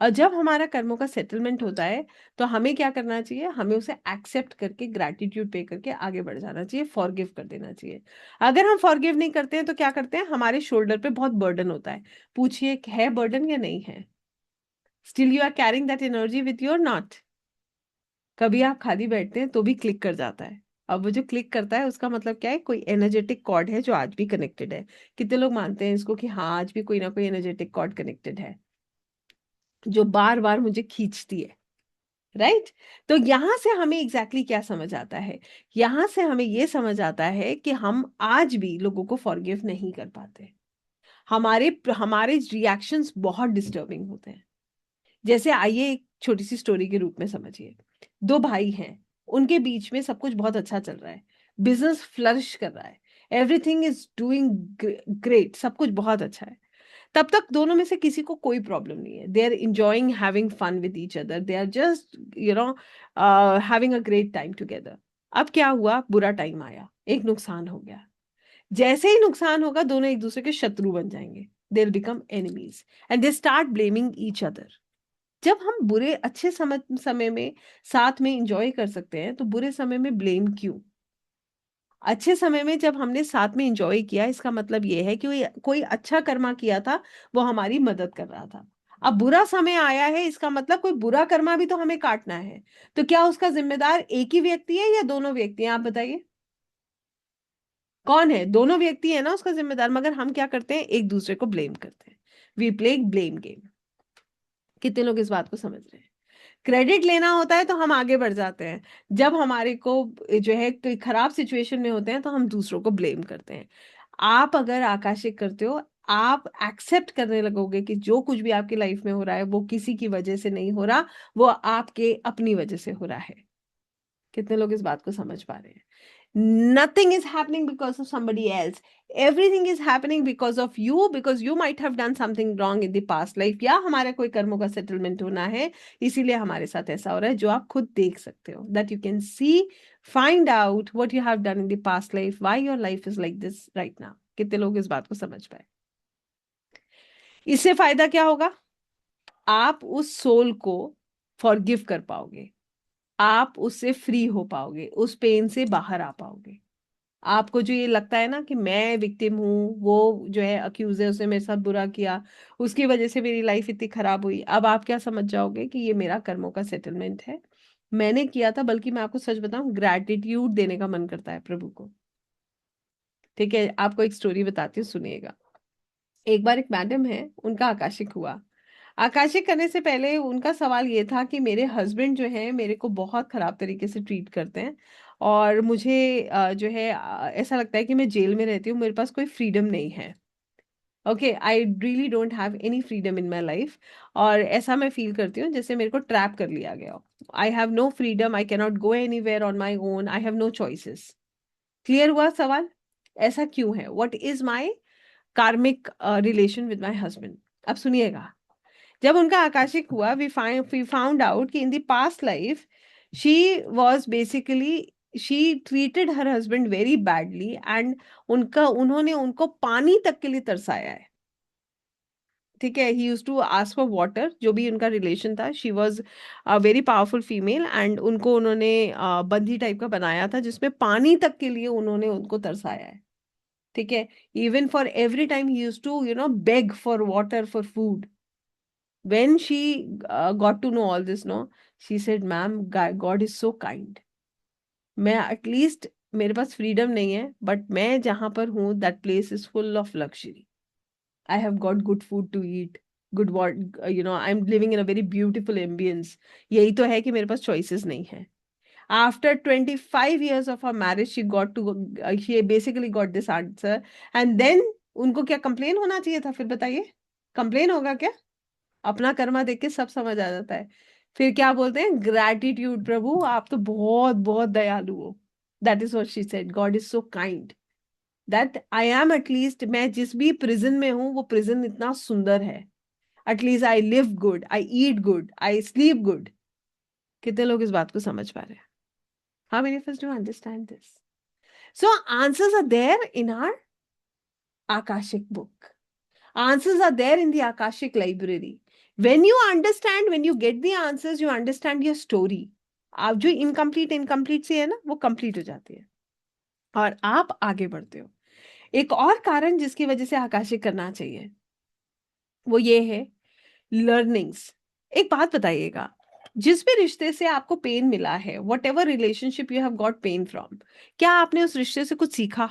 और जब हमारा कर्मों का सेटलमेंट होता है तो हमें क्या करना चाहिए, हमें उसे एक्सेप्ट करके ग्रैटिट्यूड पे करके आगे बढ़ जाना चाहिए, फॉरगिव कर देना चाहिए। अगर हम फॉरगिव नहीं करते हैं तो क्या करते हैं, हमारे शोल्डर पे बहुत बर्डन होता है। पूछिए, है बर्डन या नहीं है। Still you are carrying that energy with you और नॉट। कभी आप खाली बैठते हैं तो भी क्लिक कर जाता है। अब वो जो क्लिक करता है उसका मतलब क्या है, कोई एनर्जेटिक कॉर्ड है जो आज भी कनेक्टेड है। कितने लोग मानते हैं इसको कि हाँ आज भी कोई ना कोई एनर्जेटिक कॉर्ड कनेक्टेड है जो बार बार मुझे खींचती है, राइट। तो यहां से हमें एग्जैक्टली क्या समझ आता है, यहां से हमें ये समझ आता है कि हम आज भी लोगों को फॉरगिव नहीं कर पाते। हमारे हमारे रिएक्शंस बहुत डिस्टर्बिंग होते हैं। जैसे आइए एक छोटी सी स्टोरी के रूप में समझिए। दो भाई हैं, उनके बीच में सब कुछ बहुत अच्छा चल रहा है, बिजनेस फ्लरिश कर रहा है, एवरीथिंग इज डूइंग ग्रेट, सब कुछ बहुत अच्छा है। तब तक दोनों में से किसी को कोई प्रॉब्लम नहीं है, they are enjoying having fun with each other, they are just having a great time together. अब क्या हुआ, बुरा टाइम आया, एक नुकसान हो गया। जैसे ही नुकसान होगा दोनों एक दूसरे के शत्रु बन जाएंगे, they will become enemies and they start blaming each other. जब हम बुरे अच्छे समय में साथ में इंजॉय कर सकते हैं तो बुरे समय में ब्लेम क्यों। अच्छे समय में जब हमने साथ में इंजॉय किया, इसका मतलब ये है कि कोई अच्छा कर्मा किया था, वो हमारी मदद कर रहा था। अब बुरा समय आया है, इसका मतलब कोई बुरा कर्मा भी तो हमें काटना है। तो क्या उसका जिम्मेदार एक ही व्यक्ति है या दोनों व्यक्ति हैं, आप बताइए। कौन है, दोनों व्यक्ति है ना उसका जिम्मेदार, मगर हम क्या करते हैं, एक दूसरे को ब्लेम करते हैं। We play blame game. कितने लोग इस बात को समझ रहे हैं। क्रेडिट लेना होता है तो हम आगे बढ़ जाते हैं, जब हमारे को जो है कोई खराब सिचुएशन में होते हैं तो हम दूसरों को ब्लेम करते हैं। आप अगर आकाशिक करते हो, आप एक्सेप्ट करने लगोगे कि जो कुछ भी आपकी लाइफ में हो रहा है वो किसी की वजह से नहीं हो रहा, वो आपके अपनी वजह से हो रहा है। कितने लोग इस बात को समझ पा रहे हैं। Nothing is happening because of somebody else. Everything is happening because of you, because you might have done something wrong in the past life, या हमारे कोई कर्मों का सेटलमेंट होना है, इसीलिए हमारे साथ ऐसा हो रहा है, जो आप खुद देख सकते हो, that you can see, find out what you have done in the past life, why your life is like this right now. कितने लोग इस बात को समझ पाए। इससे फायदा क्या होगा, आप उस सोल को फॉरगिव कर पाओगे, आप उससे फ्री हो पाओगे, उस पेन से बाहर आ पाओगे। आपको जो ये लगता है ना कि मैं विक्टिम हूँ, वो जो है अक्यूज है, उसने मेरे साथ बुरा किया, उसकी वजह से मेरी लाइफ इतनी खराब हुई, अब आप क्या समझ जाओगे कि ये मेरा कर्मों का सेटलमेंट है, मैंने किया था। बल्कि मैं आपको सच बताऊं, ग्रैटिट्यूड देने का मन करता है प्रभु को। ठीक है, आपको एक स्टोरी बताती हूँ, सुनिएगा। एक बार एक मैडम है, उनका आकाशिक हुआ। आकाशिक करने से पहले उनका सवाल ये था कि मेरे हस्बैंड जो है मेरे को बहुत खराब तरीके से ट्रीट करते हैं, और मुझे जो है ऐसा लगता है कि मैं जेल में रहती हूँ, मेरे पास कोई फ्रीडम नहीं है। Okay, I really don't have any freedom in my life, और ऐसा मैं फील करती हूँ जैसे मेरे को ट्रैप कर लिया गया हो। I have no freedom, I cannot go anywhere on my own, I have no choices. Clear हुआ सवाल, ऐसा क्यों है, वट इज माई कार्मिक रिलेशन विद माई हस्बैंड। अब सुनिएगा, जब उनका आकाशिक हुआ, वी फाउंड आउट कि in the past life she was basically she treated her husband very badly and उन्होंने उनको पानी तक के लिए तरसाया है। ठीक है, he use to ask for water, जो भी उनका रिलेशन था। She was a very powerful female and उनको उन्होंने बंदी टाइप का बनाया था, जिसमें पानी तक के लिए उन्होंने उनको तरसाया है। ठीक है, even for every time he use to beg for water, for food. when she got to know all this, no, she said, ma'am, God is so kind. मैं एटलीस्ट, मेरे पास फ्रीडम नहीं है, बट मैं जहां पर हूँ that place is full of luxury. I have got good food to eat, good what, I am living in a very beautiful ambience. यही तो है कि मेरे पास चॉइसेस नहीं है। After 25 years of our marriage, she basically got this answer. And then उनको क्या कंप्लेन होना चाहिए था? फिर बताइए, कंप्लेन होगा क्या? अपना कर्मा देख के सब समझ आ जाता है। फिर क्या बोलते हैं? ग्रैटिट्यूड, प्रभु आप तो बहुत बहुत दयालु हो। That is what she said, God is so kind that I am, at least मैं जिस भी प्रिजन में हूं वो प्रिजन इतना सुंदर है। At least I live good, I eat good, I sleep good. कितने लोग इस बात को समझ पा रहे हैं? How many of us do understand this? So answers are there in our Akashic book. Answers are there in the Akashic library. When you understand, when you get the answers, you understand your story. आप जो incomplete से है ना, वो complete हो जाती है और आप आगे बढ़ते हो। एक और कारण जिसकी वजह से आकाशिक करना चाहिए, वो ये है लर्निंग्स। एक बात बताइएगा, जिस भी रिश्ते से आपको पेन मिला है, whatever relationship you have got pain from, क्या आपने उस रिश्ते से कुछ सीखा?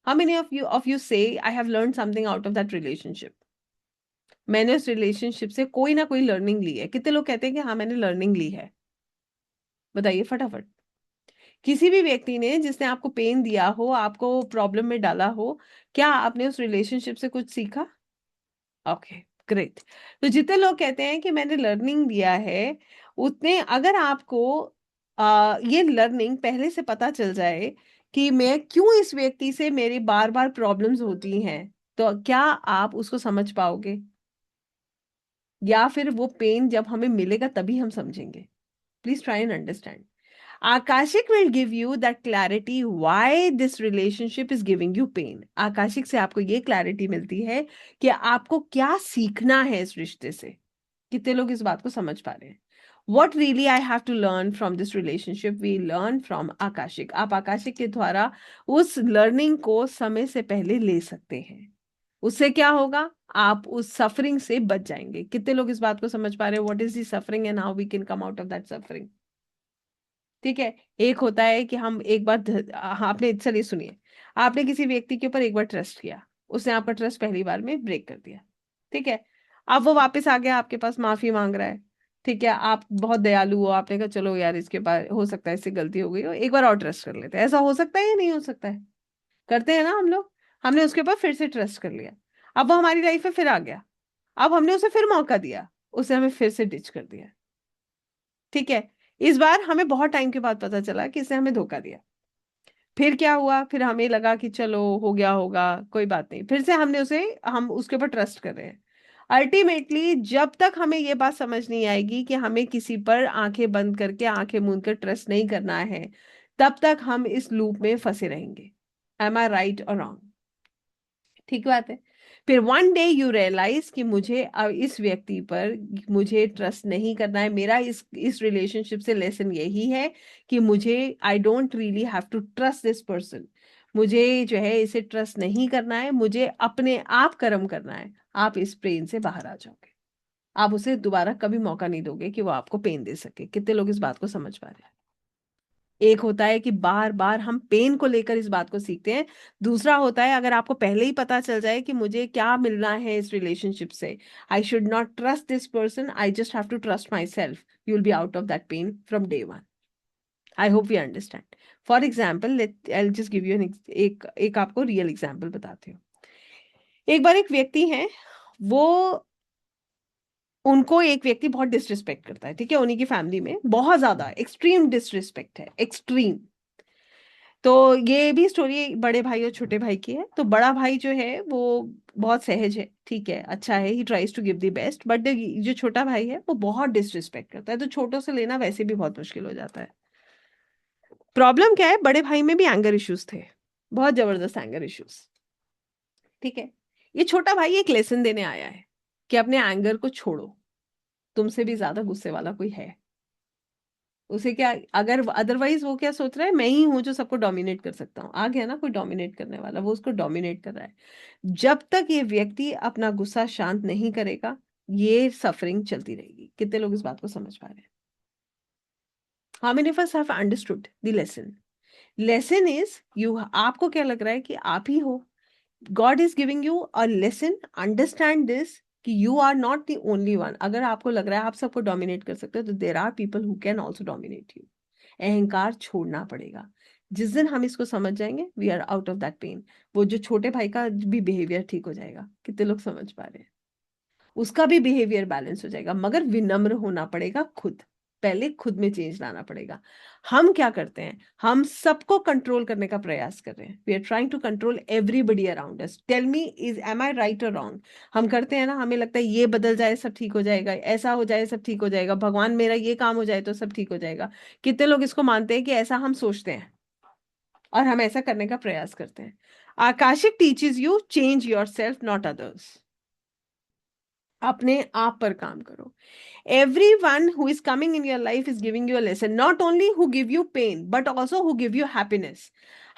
हाउ मेनी ऑफ यू से I have learn something out of that relationship? मैंने उस रिलेशनशिप से कोई ना कोई लर्निंग ली है। कितने लोग कहते हैं कि हाँ मैंने लर्निंग ली है? बताइए फटाफट। किसी भी व्यक्ति ने जिसने आपको पेन दिया हो, आपको प्रॉब्लम में डाला हो, क्या आपने उस रिलेशनशिप से कुछ सीखा? Okay, great. तो जितने लोग कहते हैं कि मैंने लर्निंग लिया है, उतने अगर आपको ये लर्निंग पहले से पता चल जाए कि मैं क्यों इस व्यक्ति से मेरी बार बार प्रॉब्लम्स होती हैं, तो क्या आप उसको समझ पाओगे? या फिर वो पेन जब हमें मिलेगा तभी हम समझेंगे? Please try and understand. Akashic will give you that clarity why this relationship is giving you pain. Akashic से आपको ये क्लैरिटी मिलती है कि आपको क्या सीखना है इस रिश्ते से। कितने लोग इस बात को समझ पा रहे हैं? What really I have to learn from this relationship? We learn from Akashic. आप आकाशिक के द्वारा उस लर्निंग को समय से पहले ले सकते हैं। उससे क्या होगा? आप उस सफरिंग से बच जाएंगे। कितने लोग इस बात को समझ पा रहे हैं? What is the suffering and how we can come out of that suffering? ठीक है, एक होता है कि हम एक बार हाँ, आपने, चलिए सुनिए, आपने किसी व्यक्ति के ऊपर एक बार ट्रस्ट किया, उसने आपका ट्रस्ट पहली बार में ब्रेक कर दिया। ठीक है, अब वो वापस आ गया आपके पास, माफी मांग रहा है। ठीक है, आप बहुत दयालु हो, आपने कहा चलो यार इसके बाद हो सकता है इससे गलती हो गई हो, एक बार और ट्रस्ट कर लेते हैं। ऐसा हो सकता है या नहीं हो सकता है? करते हैं ना हम लोग। हमने उसके ऊपर फिर से ट्रस्ट कर लिया, अब वो हमारी लाइफ में फिर आ गया, अब हमने उसे फिर मौका दिया, उसे हमें फिर से डिच कर दिया। ठीक है, इस बार हमें बहुत टाइम के बाद पता चला कि इसने हमें धोखा दिया। फिर क्या हुआ? फिर हमें लगा कि चलो हो गया होगा, कोई बात नहीं, फिर से हम उसके ऊपर ट्रस्ट कर रहे हैं। अल्टीमेटली जब तक हमें ये बात समझ नहीं आएगी कि हमें किसी पर आंखें बंद करके, आंखें मूंद कर ट्रस्ट नहीं करना है, तब तक हम इस लूप में फंसे रहेंगे। एम आई राइट और रॉन्ग? ठीक बात है। फिर वन डे यू रियलाइज कि मुझे अब इस व्यक्ति पर मुझे ट्रस्ट नहीं करना है। मेरा इस रिलेशनशिप से लेसन यही है कि मुझे, I don't really have to trust this person. मुझे जो है इसे ट्रस्ट नहीं करना है, मुझे अपने आप कर्म करना है। आप इस पेन से बाहर आ जाओगे। आप उसे दोबारा कभी मौका नहीं दोगे कि वो आपको पेन दे सके। कितने लोग इस बात को समझ पा रहे हैं? एक होता है कि बार बार हम पेन को लेकर इस बात को सीखते हैं। दूसरा होता है अगर आपको पहले ही पता चल जाए कि मुझे क्या मिलना है इस रिलेशनशिप से, I should not trust this person, I just have to trust myself, you will be out of that pain from day one. I hope you understand. For example, let I just give you एक आपको real example बताती हूँ। एक बार एक व्यक्ति है, वो, उनको एक व्यक्ति बहुत डिसरिस्पेक्ट करता है। ठीक है, उन्हीं की फैमिली में बहुत ज्यादा एक्सट्रीम डिसरिस्पेक्ट है, एक्सट्रीम। तो ये भी स्टोरी बड़े भाई और छोटे भाई की है। तो बड़ा भाई जो है वो बहुत सहज है, ठीक है, अच्छा है, he tries to give the best, but जो छोटा भाई है वो बहुत डिसरिस्पेक्ट करता है। तो छोटों से लेना वैसे भी बहुत मुश्किल हो जाता है। प्रॉब्लम क्या है, बड़े भाई में भी एंगर इश्यूज थे, बहुत जबरदस्त एंगर इश्यूज। ठीक है, ये छोटा भाई एक लेसन देने आया है कि अपने एंगर को छोड़ो, तुमसे भी ज्यादा गुस्से वाला कोई है। उसे क्या, अगर अदरवाइज वो क्या सोच रहा है, मैं ही हूं जो सबको डोमिनेट कर सकता हूँ, आ गया ना कोई डोमिनेट करने वाला, वो उसको डोमिनेट कर रहा है। जब तक ये व्यक्ति अपना गुस्सा शांत नहीं करेगा, ये सफरिंग चलती रहेगी। कितने लोग इस बात को समझ पा रहे हैं? How many of us have understood the lesson? Lesson is you, आपको क्या लग रहा है कि आप ही हो? God is giving you a lesson, understand this, कि you are not the only one. अगर आपको लग रहा है आप सबको डोमिनेट कर सकते हो, तो there are people who can also dominate you. अहंकार छोड़ना पड़ेगा। जिस दिन हम इसको समझ जाएंगे, we are out of that pain. वो जो छोटे भाई का भी बिहेवियर ठीक हो जाएगा। कितने लोग समझ पा रहे हैं? उसका भी बिहेवियर बैलेंस हो जाएगा, मगर विनम्र होना पड़ेगा खुद। पहले खुद में चेंज लाना पड़ेगा। हम क्या करते हैं, हम सबको कंट्रोल करने का प्रयास कर रहे हैं। We are trying to control everybody around us. Tell me, is am I right और रॉन्ग? हम करते हैं ना, हमें लगता है ये बदल जाए सब ठीक हो जाएगा, ऐसा हो जाए सब ठीक हो जाएगा, भगवान मेरा ये काम हो जाए तो सब ठीक हो जाएगा। कितने लोग इसको मानते हैं कि ऐसा हम सोचते हैं और हम ऐसा करने का प्रयास करते हैं? Akashic teaches you change your self, not others. अपने आप पर काम करो। Everyone who is coming in your life is giving you a lesson, not only who give you pain but also who give you happiness.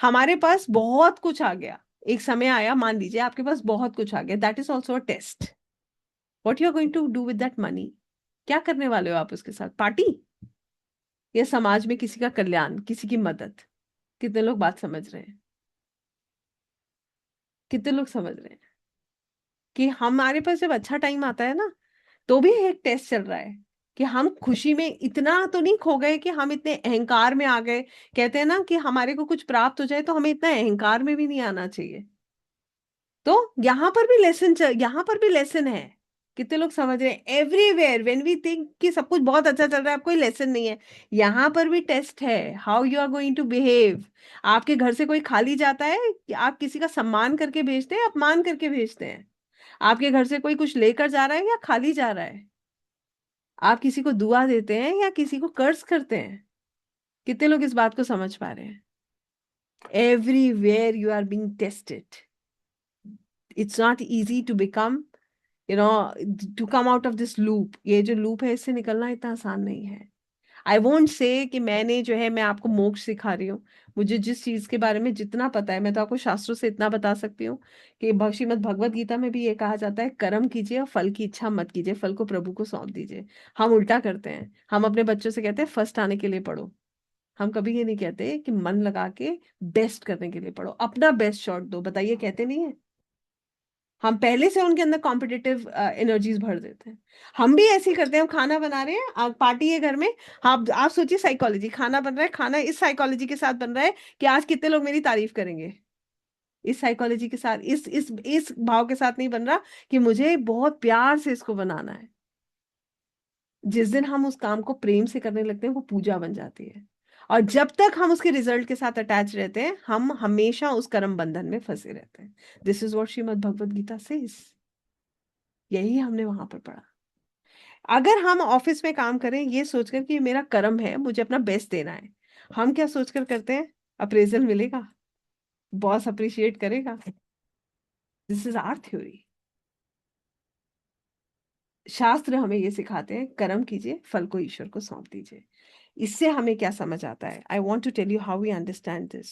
हमारे पास बहुत कुछ आ गया, एक समय आया, मान लीजिए आपके पास बहुत कुछ आ गया, that is also a test. What you are going to do with that money? क्या करने वाले हो आप उसके साथ? पार्टी, या समाज में किसी का कल्याण, किसी की मदद? कितने लोग बात समझ रहे हैं? कितने लोग समझ रहे हैं कि हमारे पास जब अच्छा टाइम आता है ना, तो भी एक टेस्ट चल रहा है कि हम खुशी में इतना तो नहीं खो गए कि हम इतने अहंकार में आ गए। कहते हैं ना कि हमारे को कुछ प्राप्त हो जाए तो हमें इतना अहंकार में भी नहीं आना चाहिए। तो यहाँ पर भी लेसन, यहाँ पर भी लेसन है। कितने लोग समझ रहे हैं? एवरीवेयर व्हेन वी थिंक कि सब कुछ बहुत अच्छा चल रहा है, अब कोई लेसन नहीं है, यहाँ पर भी टेस्ट है। How you are going to behave. आपके घर से कोई खाली जाता है कि आप किसी का सम्मान करके भेजते हैं, अपमान करके भेजते हैं? आपके घर से कोई कुछ लेकर जा रहा है या खाली जा रहा है? आप किसी को दुआ देते हैं या किसी को कर्ज करते हैं? कितने लोग इस बात को समझ पा रहे हैं? Everywhere you are being tested. It's not easy to become, you know, to come out of this loop. ये जो लूप है, इससे निकलना इतना आसान नहीं है। आई वोंट से कि मैंने जो है, मैं आपको मोक्ष सिखा रही हूँ। मुझे जिस चीज के बारे में जितना पता है, मैं तो आपको शास्त्रों से इतना बता सकती हूँ कि श्रीमद् भगवत गीता में भी ये कहा जाता है, कर्म कीजिए और फल की इच्छा मत कीजिए, फल को प्रभु को सौंप दीजिए। हम उल्टा करते हैं, हम अपने बच्चों से कहते हैं फर्स्ट आने के लिए पढ़ो। हम कभी ये नहीं कहते कि मन लगा के बेस्ट करने के लिए पढ़ो, अपना बेस्ट शॉट दो। बताइए, कहते नहीं है? हम पहले से उनके अंदर कॉम्पिटिटिव एनर्जीज भर देते हैं। हम भी ऐसे ही करते हैं। हम खाना बना रहे हैं, पार्टी है घर में। आप सोचिए, साइकोलॉजी, खाना बन रहा है, खाना इस साइकोलॉजी के साथ बन रहा है कि आज कितने लोग मेरी तारीफ करेंगे। इस साइकोलॉजी के साथ, इस भाव के साथ नहीं बन रहा कि मुझे बहुत प्यार से इसको बनाना है। जिस दिन हम उस काम को प्रेम से करने लगते हैं, वो पूजा बन जाती है। और जब तक हम उसके रिजल्ट के साथ अटैच रहते हैं, हम हमेशा उस कर्म बंधन में फंसे रहते हैं। This is what Shrimad Bhagwat Gita says. यही हमने वहां पर पढ़ा। अगर हम ऑफिस में काम करें ये सोचकर कि मेरा कर्म है, मुझे अपना बेस्ट देना है, हम क्या सोचकर करते हैं? अप्रेजल मिलेगा, बॉस अप्रिशिएट करेगा। This is our theory. शास्त्र हमें ये सिखाते हैं, कर्म कीजिए, फल को ईश्वर को सौंप दीजिए। इससे हमें क्या समझ आता है? I want to tell you how we understand this.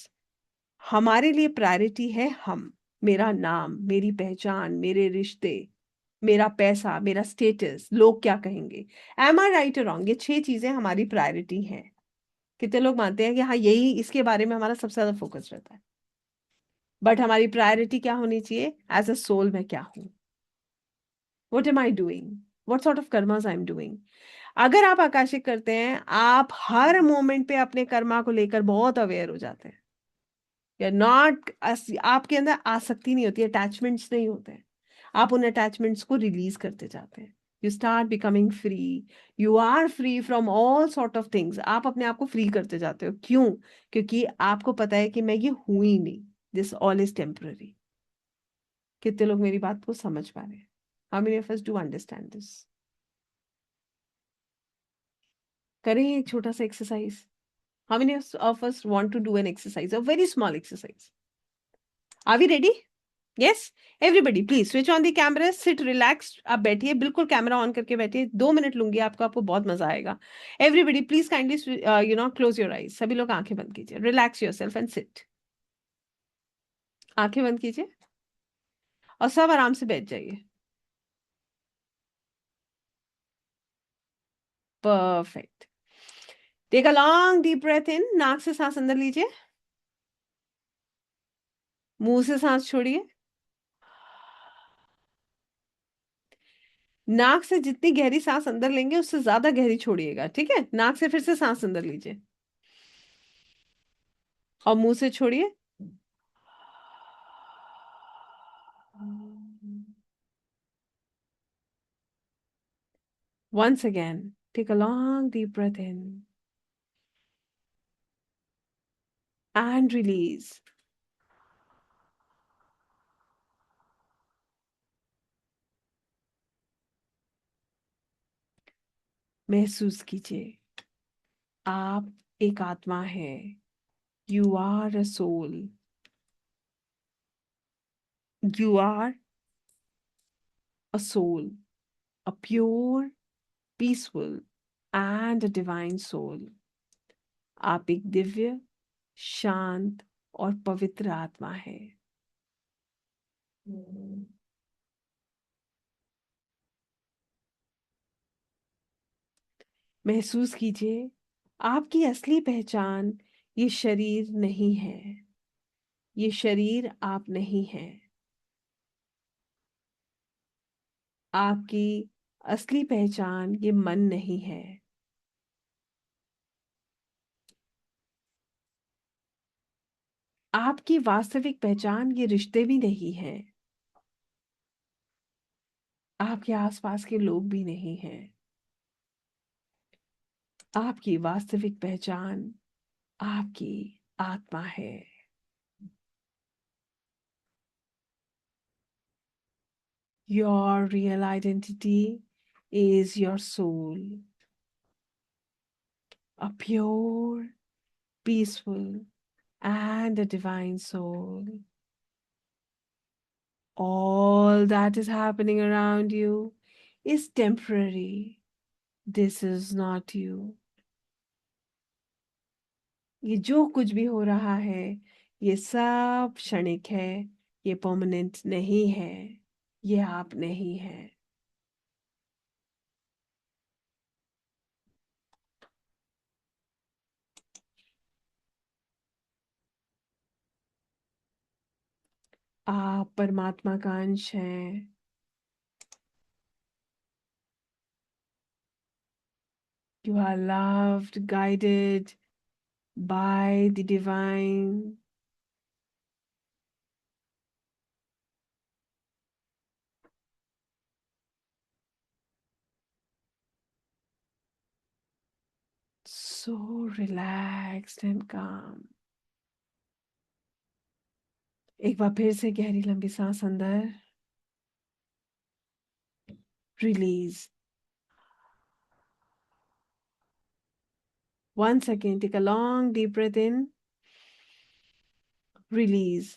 हमारे लिए प्रायोरिटी है हम, मेरा नाम, मेरी पहचान, मेरे रिश्ते, मेरा पैसा, मेरा स्टेटस, लोग क्या कहेंगे। एम आई राइट और रॉन्ग? ये 6 चीजें हमारी प्रायोरिटी हैं। कितने लोग मानते हैं कि हाँ, यही इसके बारे में हमारा सबसे ज्यादा फोकस रहता है? बट हमारी प्रायोरिटी क्या होनी चाहिए? एज अ सोल मैं क्या हूं? What am I doing? What sort of karmas I am doing? अगर आप आकाशिक करते हैं, आप हर मोमेंट पे अपने कर्मा को लेकर बहुत अवेयर हो जाते हैं। या नॉट, आपके अंदर आसक्ति नहीं होती, अटैचमेंट्स नहीं होते हैं। आप उन अटैचमेंट्स को रिलीज करते जाते हैं। You start becoming free. You are free from all sort of things. आप अपने आप को फ्री करते जाते हो। क्यों? क्योंकि आपको पता है कि मैं ये हूं ही नहीं, दिस ऑल इज टेम्पररी। कितने लोग मेरी बात को समझ पा रहे हैं? How many of us do understand this? करें एक छोटा सा exercise. How many of us want to do an exercise, a very small exercise? Are we ready? Yes. Everybody, please switch on the camera, sit relaxed. आप बैठिए, बिल्कुल camera on करके बैठिए. 2 minute लूंगी आपको, आपको बहुत मजा आएगा. Everybody, please kindly, close your eyes. सभी लोग आंखें बंद कीजिए. Relax yourself and sit. आंखें बंद कीजिए और सब आराम से बैठ जाइए. Perfect. Take a long deep breath in. नाक से सांस अंदर लीजिए, मुंह से सांस छोड़िए. नाक से जितनी गहरी सांस अंदर लेंगे उससे ज्यादा गहरी छोड़िएगा. ठीक है, नाक से फिर से सांस अंदर लीजिए और मुंह से छोड़िए. Once again, take a long deep breath in and release. महसूस कीजिए, आप एक आत्मा है. You are a soul. You are a soul, a pure, peaceful and a divine soul. आप एक दिव्य, शांत और पवित्र आत्मा है. महसूस कीजिए, आपकी असली पहचान ये शरीर नहीं है. ये शरीर आप नहीं है. आपकी असली पहचान ये मन नहीं है. आपकी वास्तविक पहचान ये रिश्ते भी नहीं है. आपके आसपास के लोग भी नहीं हैं. आपकी वास्तविक पहचान आपकी आत्मा है. Your real identity is your soul, a pure, peaceful and a divine soul. All that is happening around you is temporary. This is not you. ये जो कुछ भी हो रहा है ये सब क्षणिक है. ये परमानेंट नहीं है. ये आप नहीं है. आप परमात्मा का अंश हैं. You are loved, guided by the divine. So relaxed and calm. एक बार फिर से गहरी लंबी सांस अंदर. Release. Once again, take a long deep breath in. Release.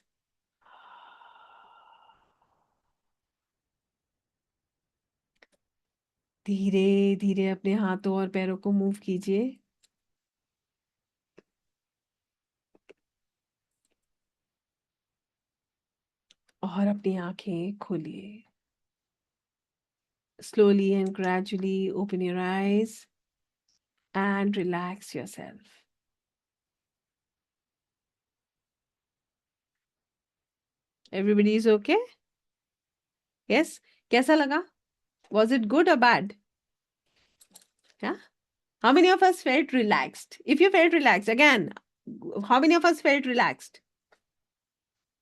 धीरे धीरे अपने हाथों और पैरों को मूव कीजिए और अपनी आंखें खोलिए. Slowly and gradually open your eyes and relax yourself. Everybody is okay? Yes? कैसा लगा? Was it good or bad? Yeah? How many of us felt relaxed? If you felt relaxed, again, how many of us felt relaxed?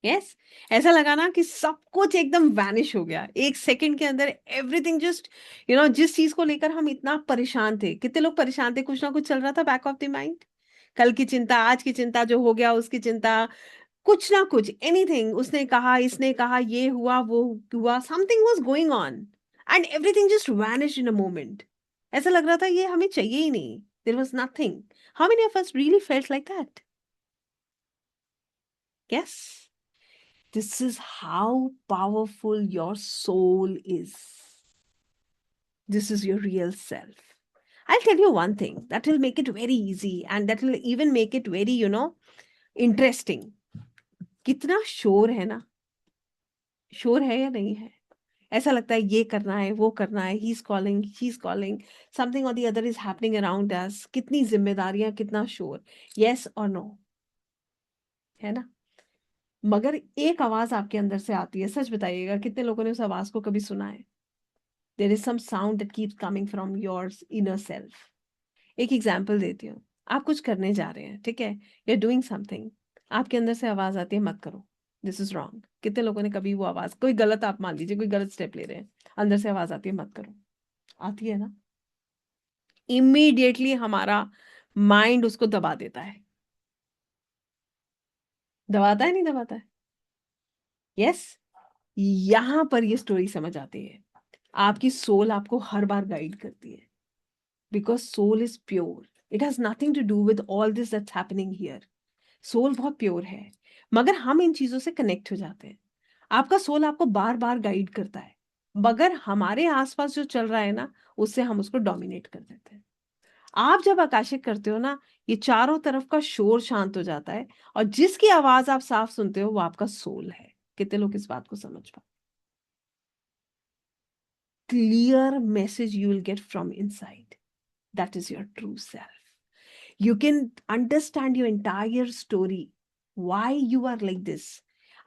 Yes? ऐसा लगा ना कि सब कुछ एकदम vanish हो गया 1 सेकंड के अंदर. एवरीथिंग जस्ट जिस चीज को लेकर हम इतना परेशान थे. कितने लोग परेशान थे? कुछ ना कुछ चल रहा था बैक ऑफ द माइंड. कल की चिंता, आज की चिंता, जो हो गया उसकी चिंता, कुछ ना कुछ, एनीथिंग. उसने कहा, इसने कहा, ये हुआ, वो हुआ, something was going on and everything just vanished in a moment. ऐसा लग रहा था ये हमें चाहिए ही नहीं. There was nothing. How many of us really felt like that? Yes. This is how powerful your soul is. This is your real self. I'll tell you one thing that will make it very easy and that will even make it very, interesting. कितना शोर है ना, शोर है या नहीं है? ऐसा लगता है ये करना है, वो करना है, he is calling, she is calling, something और the other is happening around us, कितनी जिम्मेदारियां, कितना शोर, यस और नो, है ना? मगर एक आवाज आपके अंदर से आती है, सच बताइएगा कितने लोगों ने उस आवाज को कभी सुना है? There is some sound that keeps coming from your inner self. एक एग्जाम्पल देती हूँ। आप कुछ करने जा रहे हैं, ठीक है, यू आर डूइंग समथिंग, आपके अंदर से आवाज आती है मत करो, दिस इज रॉन्ग। कितने लोगों ने कभी वो आवाज, कोई गलत, आप मान लीजिए कोई गलत स्टेप ले रहे हैं, अंदर से आवाज आती है मत करो, आती है ना? इमीडिएटली हमारा माइंड उसको दबा देता है। दबाता है नहीं दबाता है? यस। यहां पर ये स्टोरी समझ आती है। आपकी सोल आपको हर बार गाइड करती है, because soul is pure, it has nothing to do with all this that's happening here. Soul बहुत प्योर है, मगर हम इन चीजों से कनेक्ट हो जाते हैं। आपका सोल आपको बार बार गाइड करता है, मगर हमारे आसपास जो चल रहा है ना, उससे हम उसको डोमिनेट कर देते हैं। आप जब आकाशिक करते हो ना, ये चारों तरफ का शोर शांत हो जाता है, और जिसकी आवाज आप साफ सुनते हो वो आपका सोल है। कितने लोग इस बात को समझ पाए? Clear message you will get from inside, that is your true self. You can understand your entire story, why you are like this।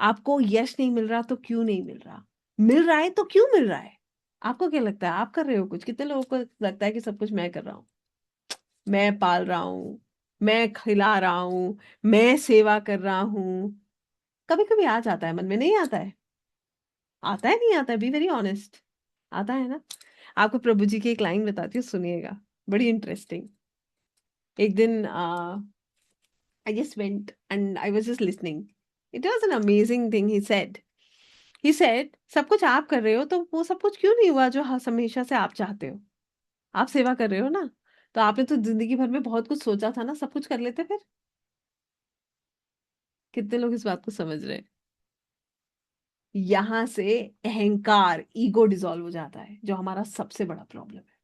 आपको यश नहीं मिल रहा तो क्यों नहीं मिल रहा, मिल रहा है तो क्यों मिल रहा है? आपको क्या लगता है आप कर रहे हो कुछ? कितने लोगों को लगता है कि सब कुछ मैं कर रहा हूँ, मैं पाल रहा हूँ, मैं खिला रहा हूँ, मैं सेवा कर रहा हूँ? कभी कभी आ जाता है मन में, नहीं आता है? आता है, नहीं आता है? B very honest. आता है ना? आपको प्रभु जी की एक लाइन बताती हूँ, सुनिएगा, बड़ी इंटरेस्टिंग। एक दिन I just went and I was just listening. It was an amazing thing he said. He said, सब कुछ आप कर रहे हो तो वो सब कुछ क्यों नहीं हुआ जो हमेशा से आप चाहते हो? आप सेवा कर रहे हो ना, तो आपने तो जिंदगी भर में बहुत कुछ सोचा था ना, सब कुछ कर लेते फिर। कितने लोग इस बात को समझ रहे हैं? यहां से अहंकार, ईगो डिसॉल्व हो जाता है, जो हमारा सबसे बड़ा प्रॉब्लम है।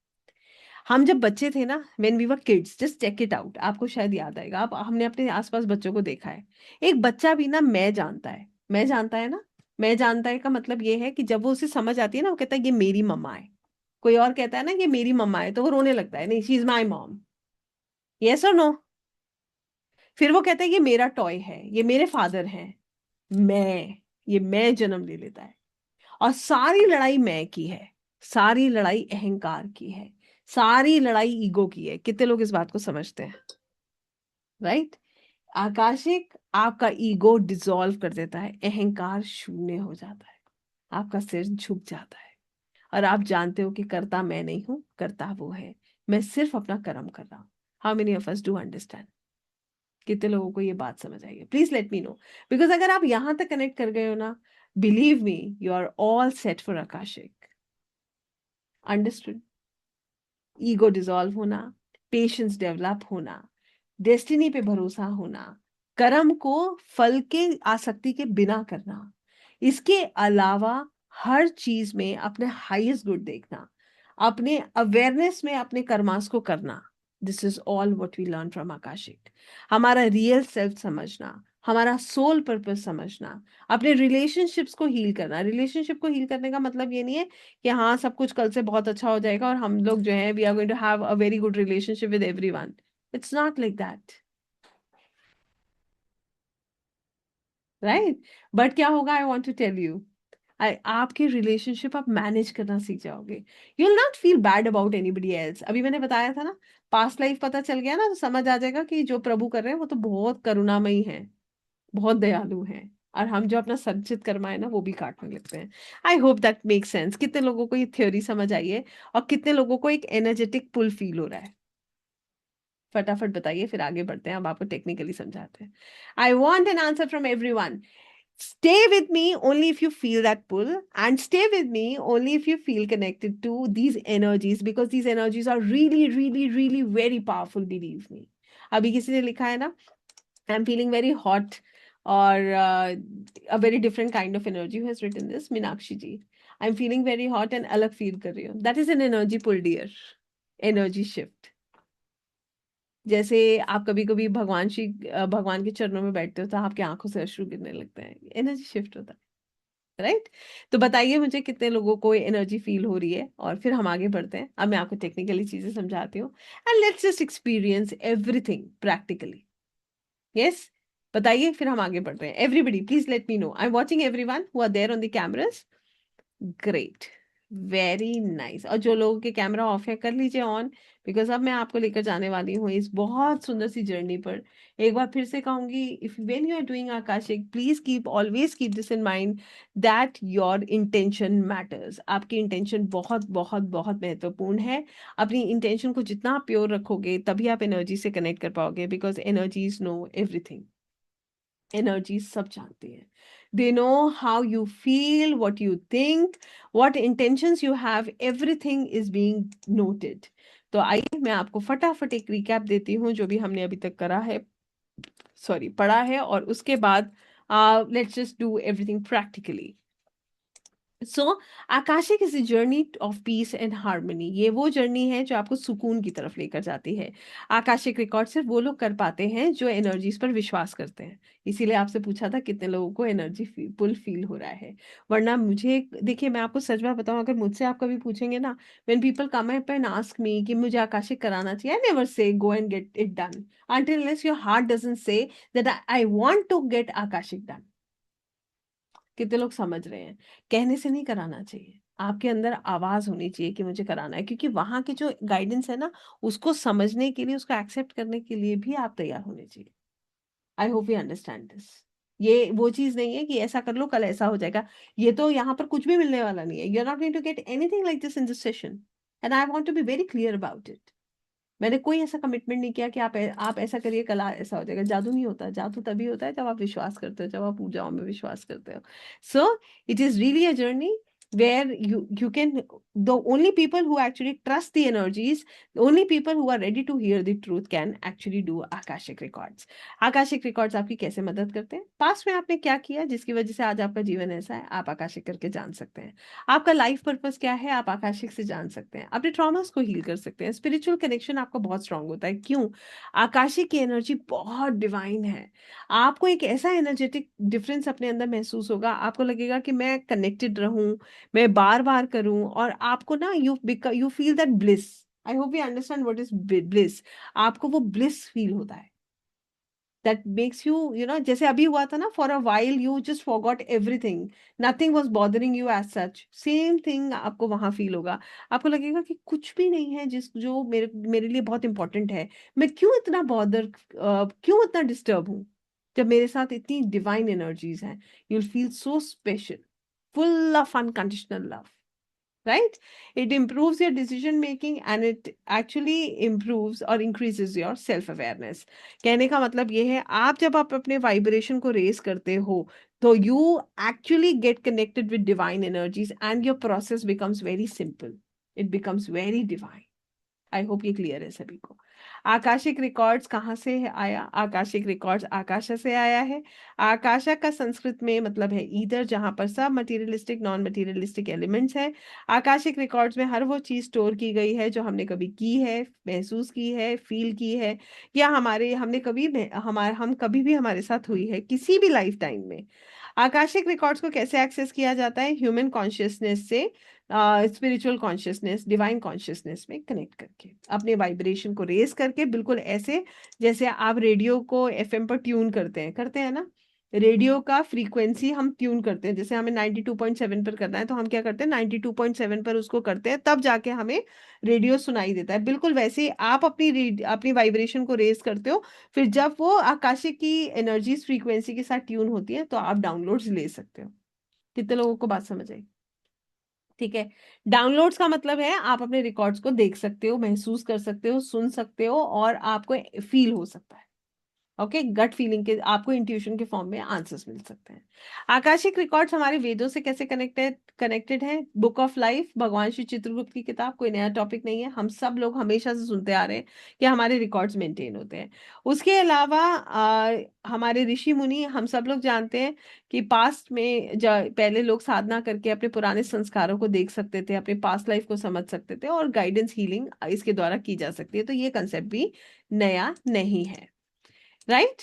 हम जब बच्चे थे ना, when we were kids, just check it out, आपको शायद याद आएगा, आप, हमने अपने आसपास बच्चों को देखा है। एक बच्चा भी ना मैं जानता है, मैं जानता है ना, मैं जानता है का मतलब ये है कि जब वो उसे समझ आती है ना, वो कहता है ये मेरी मम्मा है। कोई और कहता है ना ये मेरी मम्मा है, तो वो रोने लगता है, नहीं, she is my mom, yes और नो? फिर वो कहता है ये मेरा टॉय है, ये मेरे फादर हैं। मैं, ये मैं जन्म ले लेता है, और सारी लड़ाई मैं की है, सारी लड़ाई अहंकार की है, सारी लड़ाई ईगो की है। कितने लोग इस बात को समझते हैं? राइट? आकाशिक आपका ईगो डिसॉल्व कर देता है, अहंकार शून्य हो जाता है, आपका सिर झुक जाता है, और आप जानते हो कि करता मैं नहीं हूं, करता वो है, मैं सिर्फ अपना कर्म कर रहा हूं। How many of us do understand? कितने लोगों को ये बात समझ आई है? Please let me know, because अगर आप यहां तक कनेक्ट कर गए हो ना, believe me, you are all set for Akashic. Understood? Ego dissolve होना, पेशेंस डेवलप होना, डेस्टिनी पे भरोसा होना, कर्म को फल के आसक्ति के बिना करना, इसके अलावा हर चीज में अपने हाईएस्ट गुड देखना, अपने अवेयरनेस में अपने कर्मास को करना। This is all what we learn from Akashic. हमारा रियल सेल्फ समझना, हमारा सोल पर्पस समझना, अपने रिलेशनशिप्स को हील करना। रिलेशनशिप को हील करने का मतलब ये नहीं है कि हाँ सब कुछ कल से बहुत अच्छा हो जाएगा और हम लोग जो है we are going to have a very good relationship with everyone. It's not like that, right? But क्या होगा, I want to tell you, आपके रिलेशनशिप आप मैनेज करना सीख जाओगे। You will not feel bad about anybody else. अभी मैंने बताया था ना, पास्ट लाइफ पता चल गया ना, तो समझ आ जाएगा कि जो प्रभु कर रहे हैं वो तो बहुत करुणामयी है, बहुत दयालु हैं, और हम जो अपना संचित कर्मा है ना वो भी काटने लगते हैं। I hope that make sense. कितने लोगों को ये थ्योरी समझ आई है, और कितने लोगों को एक एनर्जेटिक पुल फील हो रहा है? फटाफट बताइए, फिर आगे बढ़ते हैं, अब आपको टेक्निकली समझाते हैं। I want an answer from every one. Stay with me only if you feel that pull, and stay with me only if you feel connected to these energies, because these energies are really, really, really very powerful, believe me. अभी किसी ने लिखा है ना, I'm feeling very hot, or a very different kind of energy. Who has written this? Minakshi ji. I'm feeling very hot and अलग feel कर रही हूँ. That is an energy pull, dear. Energy shift. जैसे आप कभी कभी भगवान के चरणों में बैठते हो तो आपकी आंखों से अश्रु गिरने लगते हैं, एनर्जी शिफ्ट होता है, राइट? तो बताइए मुझे कितने लोगों को एनर्जी फील हो रही है, और फिर हम आगे बढ़ते हैं। अब मैं आपको टेक्निकली चीजें समझाती हूँ, and let's just experience everything practically. Yes, बताइए, फिर हम आगे बढ़ रहे हैं। Everybody please let me know, I am watching everyone who are there on the cameras. Great, very nice. और जो लोगों के कैमरा ऑफ है कर लीजिए ऑन, बिकॉज अब मैं आपको लेकर जाने वाली हूँ इस बहुत सुंदर सी जर्नी पर। एक बार फिर से कहूंगी, if when you are doing Akashic, please keep always keep this in mind that your intention matters. आपकी इंटेंशन बहुत बहुत बहुत महत्वपूर्ण है। अपनी इंटेंशन को जितना आप प्योर रखोगे तभी आप एनर्जी से कनेक्ट कर पाओगे, because energies know everything. Energy सब जानती है। They know how you feel, what you think, what intentions you have, everything is being noted। तो आइए मैं आपको फटाफट एक रिकैप देती हूँ जो भी हमने अभी तक करा है, सॉरी पढ़ा है, और उसके बाद let's just do everything practically. So Akashic is a journey of peace and harmony. ये वो जर्नी है जो आपको सुकून की तरफ लेकर जाती है। आकाशिक रिकॉर्ड सिर्फ वो लोग कर पाते हैं जो एनर्जीज पर विश्वास करते हैं। इसीलिए आपसे पूछा था कितने लोगों को एनर्जी पुल फील हो रहा है। वरना मुझे, देखिए मैं आपको सच बात बताऊं, अगर मुझसे आप कभी पूछेंगे ना, when people come up and ask me कि मुझे आकाशिक कराना चाहिए, I never say go and get it done until unless your heart doesn't say that I want to get Akashic done. कितने लोग समझ रहे हैं? कहने से नहीं कराना चाहिए, आपके अंदर आवाज होनी चाहिए कि मुझे कराना है, क्योंकि वहां की जो गाइडेंस है ना, उसको समझने के लिए, उसको एक्सेप्ट करने के लिए भी आप तैयार होने चाहिए। आई होप यू अंडरस्टैंड दिस। ये वो चीज नहीं है कि ऐसा कर लो कल ऐसा हो जाएगा। ये तो यहाँ पर कुछ भी मिलने वाला नहीं है। You are not going to get anything like this in this session, and I want to be very clear about it. मैंने कोई ऐसा कमिटमेंट नहीं किया कि आप ऐसा करिए कल ऐसा हो जाएगा। जादू नहीं होता। जादू तभी होता है जब आप विश्वास करते हो, जब आप पूजाओं में विश्वास करते हो। So it is really a journey where you can, the only people who actually trust the energies, the only people who are ready to hear the truth can actually do akashic records। akashic records आपकी कैसे मदद करते हैं? Past में आपने क्या किया जिसकी वजह से आज आपका जीवन ऐसा है, आप आकाशिक करके जान सकते हैं। आपका लाइफ पर्पस क्या है, आप आकाशिक से जान सकते हैं। अपने ट्रॉमास को हील कर सकते हैं। स्पिरिचुअल कनेक्शन आपका बहुत स्ट्रांग होता है। क्यों? आकाशिक की एनर्जी बहुत डिवाइन है। आपको एक ऐसा एनर्जेटिक डिफरेंस अपने अंदर महसूस होगा। आपको लगेगा कि मैं कनेक्टेड रहूं, मैं बार बार करूं, और आपको ना you feel that bliss. I hope you understand what is bliss. आपको वो ब्लिस फील होता है, that makes you, you know, जैसे अभी हुआ था ना, for a while you just forgot everything, nothing was bothering you as such, same thing आपको वहां फील होगा। आपको लगेगा कि कुछ भी नहीं है जिस जो मेरे मेरे लिए बहुत इंपॉर्टेंट है। मैं क्यों इतना बॉदर, क्यों इतना डिस्टर्ब हूँ, जब मेरे साथ इतनी डिवाइन एनर्जीज हैं। You will feel so special, full of unconditional love, right? It improves your decision making, and it actually improves or increases your self awareness। कहने का मतलब ये है, आप जब आप अपने वाइब्रेशन को रेस करते हो तो you actually get connected with divine energies, and your process becomes very simple, it becomes very divine। I hope ये क्लियर है सभी को। आकाशिक रिकॉर्ड्स कहाँ से आया? आकाशिक रिकॉर्ड्स आकाशा से आया है। आकाशा का संस्कृत में मतलब है ईदर, जहां पर सब मटेरियलिस्टिक नॉन मटेरियलिस्टिक एलिमेंट्स है। आकाशिक रिकॉर्ड्स में हर वो चीज स्टोर की गई है जो हमने कभी की है, महसूस की है, फील की है, या हम कभी भी हमारे साथ हुई है किसी भी लाइफ टाइम में। आकाशिक रिकॉर्ड्स को कैसे एक्सेस किया जाता है? ह्यूमन कॉन्शियसनेस से स्पिरिचुअल कॉन्शियसनेस, डिवाइन कॉन्शियसनेस में कनेक्ट करके, अपने वाइब्रेशन को रेस करके, बिल्कुल ऐसे जैसे आप रेडियो को एफएम पर ट्यून करते हैं ना। रेडियो का फ्रीक्वेंसी हम ट्यून करते हैं, जैसे हमें 92.7 पर करना है तो हम क्या करते हैं, 92.7 पर उसको करते हैं, तब जाके हमें रेडियो सुनाई देता है। बिल्कुल वैसे ही आप अपनी वाइब्रेशन को रेस करते हो, फिर जब वो आकाशिक की एनर्जीज फ्रीक्वेंसी के साथ ट्यून होती है तो आप डाउनलोड्स ले सकते हो। कितने लोगों को बात समझ आई? ठीक है। डाउनलोड्स का मतलब है आप अपने रिकॉर्ड्स को देख सकते हो, महसूस कर सकते हो, सुन सकते हो, और आपको फील हो सकता है। ओके, गट फीलिंग के, आपको इंट्यूशन के फॉर्म में आंसर्स मिल सकते हैं। आकाशिक रिकॉर्ड्स हमारे वेदों से कैसे कनेक्टेड है? बुक ऑफ लाइफ, भगवान श्री चित्रगुप्त की किताब, कोई नया टॉपिक नहीं है, हम सब लोग हमेशा से सुनते आ रहे हैं कि हमारे रिकॉर्ड्स मेंटेन होते हैं। उसके अलावा हमारे ऋषि मुनि, हम सब लोग जानते हैं कि पास्ट में पहले लोग साधना करके अपने पुराने संस्कारों को देख सकते थे, अपने पास्ट लाइफ को समझ सकते थे, और गाइडेंस हीलिंग इसके द्वारा की जा सकती है। तो ये कंसेप्ट भी नया नहीं है, राइट।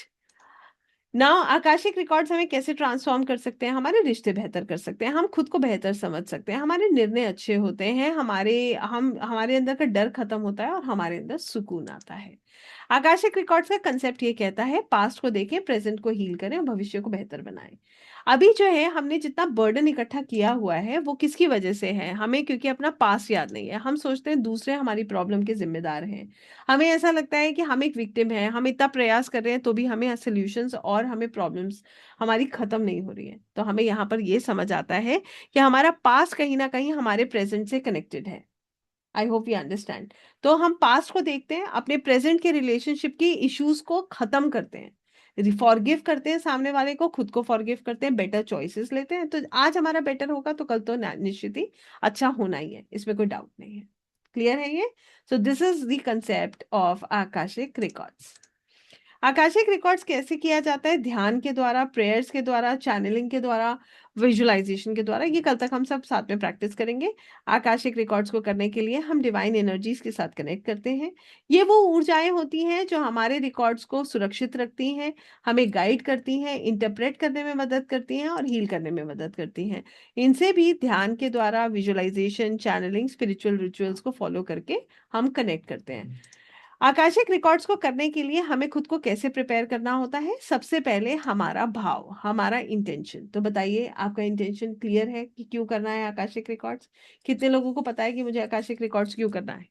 नाउ आकाशिक रिकॉर्ड्स हमें कैसे ट्रांसफॉर्म कर सकते हैं? हमारे रिश्ते बेहतर कर सकते हैं, हम खुद को बेहतर समझ सकते हैं, हमारे निर्णय अच्छे होते हैं, हमारे अंदर का डर खत्म होता है और हमारे अंदर सुकून आता है। आकाशिक रिकॉर्ड्स का कंसेप्ट ये कहता है, पास्ट को देखें, प्रेजेंट को हील करें और भविष्य को बेहतर बनाएं। अभी जो है हमने जितना बर्डन इकट्ठा किया हुआ है वो किसकी वजह से है? हमें क्योंकि अपना पास्ट याद नहीं है, हम सोचते हैं दूसरे हमारी प्रॉब्लम के जिम्मेदार हैं। हमें ऐसा लगता है कि हम एक विक्टिम हैं, हम इतना प्रयास कर रहे हैं तो भी हमें सॉल्यूशंस और हमें प्रॉब्लम्स हमारी खत्म नहीं हो रही है। तो हमें यहाँ पर ये समझ आता है कि हमारा पास्ट कहीं ना कहीं हमारे प्रेजेंट से कनेक्टेड है। I hope you understand. तो हम पास्ट को देखते हैं, अपने प्रेजेंट के रिलेशनशिप की इश्यूज को खत्म करते हैं, फॉरगिव करते हैं सामने वाले को, खुद को फॉरगिव करते हैं, बेटर चॉइसेस लेते हैं। तो आज हमारा बेटर होगा तो कल तो निश्चित ही अच्छा होना ही है, इसमें कोई डाउट नहीं है। क्लियर है ये? So this is the concept of Akashic records. Akashic records कैसे किया जाता है? ध्यान के द्वारा, प्रेयर्स के द्वारा, चैनलिंग के द्वारा, विजुअलाइजेशन के द्वारा। ये कल तक हम सब साथ में प्रैक्टिस करेंगे। आकाशिक रिकॉर्ड्स को करने के लिए हम डिवाइन एनर्जीज के साथ कनेक्ट करते हैं। ये वो ऊर्जाएं होती हैं जो हमारे रिकॉर्ड्स को सुरक्षित रखती हैं, हमें गाइड करती हैं, इंटरप्रेट करने में मदद करती हैं और हील करने में मदद करती हैं। इनसे भी ध्यान के द्वारा, विजुअलाइजेशन, चैनलिंग, स्पिरिचुअल रिचुअल्स को फॉलो करके हम कनेक्ट करते हैं। आकाशिक रिकॉर्ड्स को करने के लिए हमें खुद को कैसे प्रिपेयर करना होता है? सबसे पहले हमारा भाव, हमारा इंटेंशन। तो बताइए, आपका इंटेंशन क्लियर है कि क्यों करना है आकाशिक रिकॉर्ड्स? कितने लोगों को पता है कि मुझे आकाशिक रिकॉर्ड्स क्यों करना है?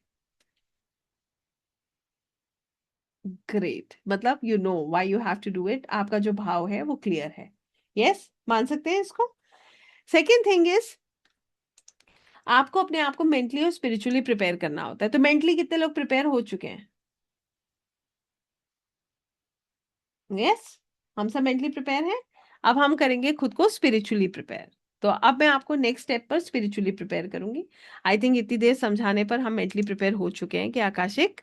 ग्रेट, मतलब you know why you have to do it. आपका जो भाव है वो क्लियर है। यस, मान सकते हैं इसको। सेकेंड थिंग इज, आपको अपने आप को मेंटली और स्पिरिचुअली प्रिपेयर करना होता है। तो मेंटली कितने लोग प्रिपेयर हो चुके हैं? यस, हम सब मेंटली प्रिपेयर हैं। अब हम करेंगे खुद को स्पिरिचुअली प्रिपेयर। तो अब मैं आपको नेक्स्ट स्टेप पर स्पिरिचुअली प्रिपेयर करूंगी। आई थिंक इतनी देर समझाने पर हम मेंटली प्रिपेयर हो चुके हैं कि आकाशिक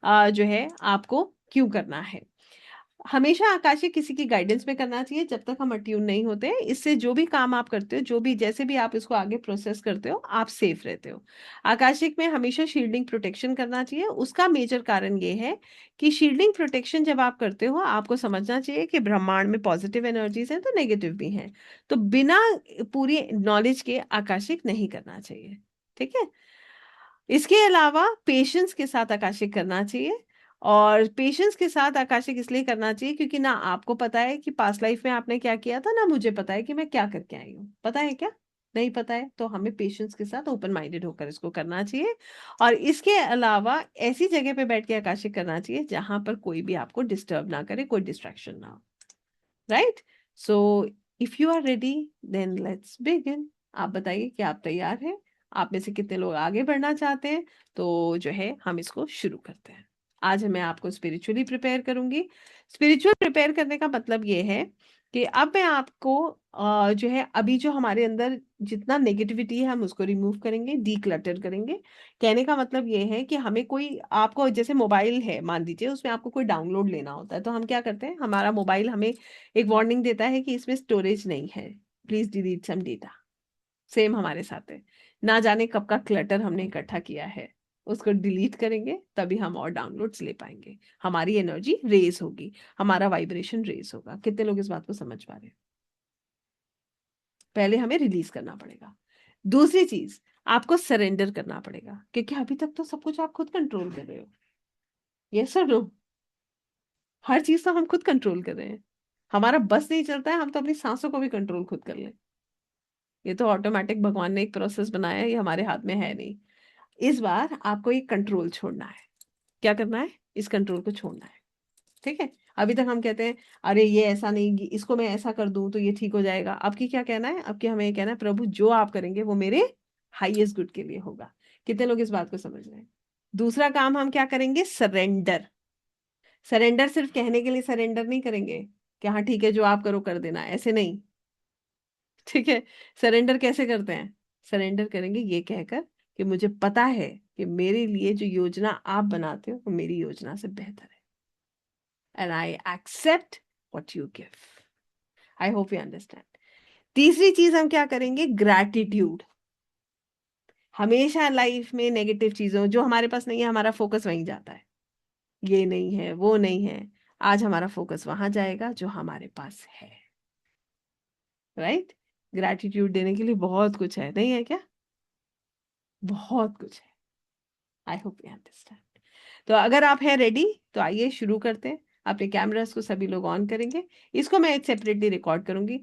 जो है आपको क्यों करना है। हमेशा आकाशिक किसी की गाइडेंस में करना चाहिए जब तक हम अट्यून नहीं होते हैं। इससे जो भी काम आप करते हो, जो भी जैसे भी आप इसको आगे प्रोसेस करते हो, आप सेफ रहते हो। आकाशिक में हमेशा शील्डिंग प्रोटेक्शन करना चाहिए। उसका मेजर कारण ये है कि शील्डिंग प्रोटेक्शन जब आप करते हो, आपको समझना चाहिए कि ब्रह्मांड में पॉजिटिव एनर्जीज हैं तो नेगेटिव भी हैं। तो बिना पूरी नॉलेज के आकाशिक नहीं करना चाहिए, ठीक है। इसके अलावा पेशेंस के साथ आकाशिक करना चाहिए। और पेशेंस के साथ आकाशिक इसलिए करना चाहिए क्योंकि ना आपको पता है कि पास्ट लाइफ में आपने क्या किया था, ना मुझे पता है कि मैं क्या करके आई हूँ। पता है क्या? नहीं पता है। तो हमें पेशेंस के साथ ओपन माइंडेड होकर इसको करना चाहिए। और इसके अलावा ऐसी जगह पे बैठ के आकाशिक करना चाहिए जहां पर कोई भी आपको डिस्टर्ब ना करे, कोई डिस्ट्रैक्शन ना हो, right. So if you are ready, then let's begin. आप बताइए कि आप तैयार हैं? आप में से कितने लोग आगे बढ़ना चाहते हैं? तो जो है हम इसको शुरू करते हैं। आज मैं आपको स्पिरिचुअली प्रिपेयर करूंगी। स्पिरिचुअल प्रिपेयर करने का मतलब ये है कि अब मैं आपको जो है, अभी जो हमारे अंदर जितना नेगेटिविटी है हम उसको रिमूव करेंगे, डीक्लटर करेंगे। कहने का मतलब ये है कि हमें कोई, आपको जैसे मोबाइल है मान लीजिए, उसमें आपको कोई डाउनलोड लेना होता है तो हम क्या करते हैं, हमारा मोबाइल हमें एक वार्निंग देता है कि इसमें स्टोरेज नहीं है, please delete some data. Same हमारे साथ है, ना जाने कब का क्लटर हमने इकट्ठा किया है, उसको डिलीट करेंगे तभी हम और डाउनलोड्स ले पाएंगे। हमारी एनर्जी रेज होगी, हमारा वाइब्रेशन रेज होगा। कितने लोग इस बात को समझ पा रहे हैं? पहले हमें रिलीज करना पड़ेगा। दूसरी चीज, आपको सरेंडर करना पड़ेगा, क्योंकि अभी तक तो सब कुछ आप खुद कंट्रोल कर रहे हो। यस और नो? हर चीज तो हम खुद कंट्रोल कर रहे हैं। हमारा बस नहीं चलता है हम तो अपनी सांसों को भी कंट्रोल खुद कर लें। ये तो ऑटोमेटिक भगवान ने एक प्रोसेस बनाया है, ये हमारे हाथ में है नहीं। इस बार आपको ये कंट्रोल छोड़ना है। क्या करना है? इस कंट्रोल को छोड़ना है, ठीक है। अभी तक हम कहते हैं अरे ये ऐसा नहीं, इसको मैं ऐसा कर दूं तो ये ठीक हो जाएगा। अब की क्या कहना है? अब की हमें ये कहना है, प्रभु जो आप करेंगे वो मेरे हाईएस्ट गुड के लिए होगा। कितने लोग इस बात को समझ रहे हैं? दूसरा काम हम क्या करेंगे? सरेंडर। सरेंडर सिर्फ कहने के लिए सरेंडर नहीं करेंगे कि हाँ ठीक है जो आप करो कर देना, ऐसे नहीं। ठीक है। सरेंडर कैसे करते हैं? सरेंडर करेंगे ये कहकर कि मुझे पता है कि मेरे लिए जो योजना आप बनाते हो वो मेरी योजना से बेहतर है, and I accept what you give. I hope you understand. तीसरी चीज हम क्या करेंगे? ग्रैटिट्यूड। हमेशा लाइफ में नेगेटिव चीजों जो हमारे पास नहीं है, हमारा फोकस वहीं जाता है, ये नहीं है वो नहीं है। आज हमारा फोकस वहां जाएगा जो हमारे पास है। राइट? ग्रैटिट्यूड देने के लिए बहुत कुछ है, नहीं है क्या? बहुत कुछ है। I hope you understand. तो अगर आप हैं रेडी तो आइए शुरू करते हैं। अपने कैमरास को सभी लोग ऑन करेंगे। इसको मैं सेपरेटली रिकॉर्ड करूंगी,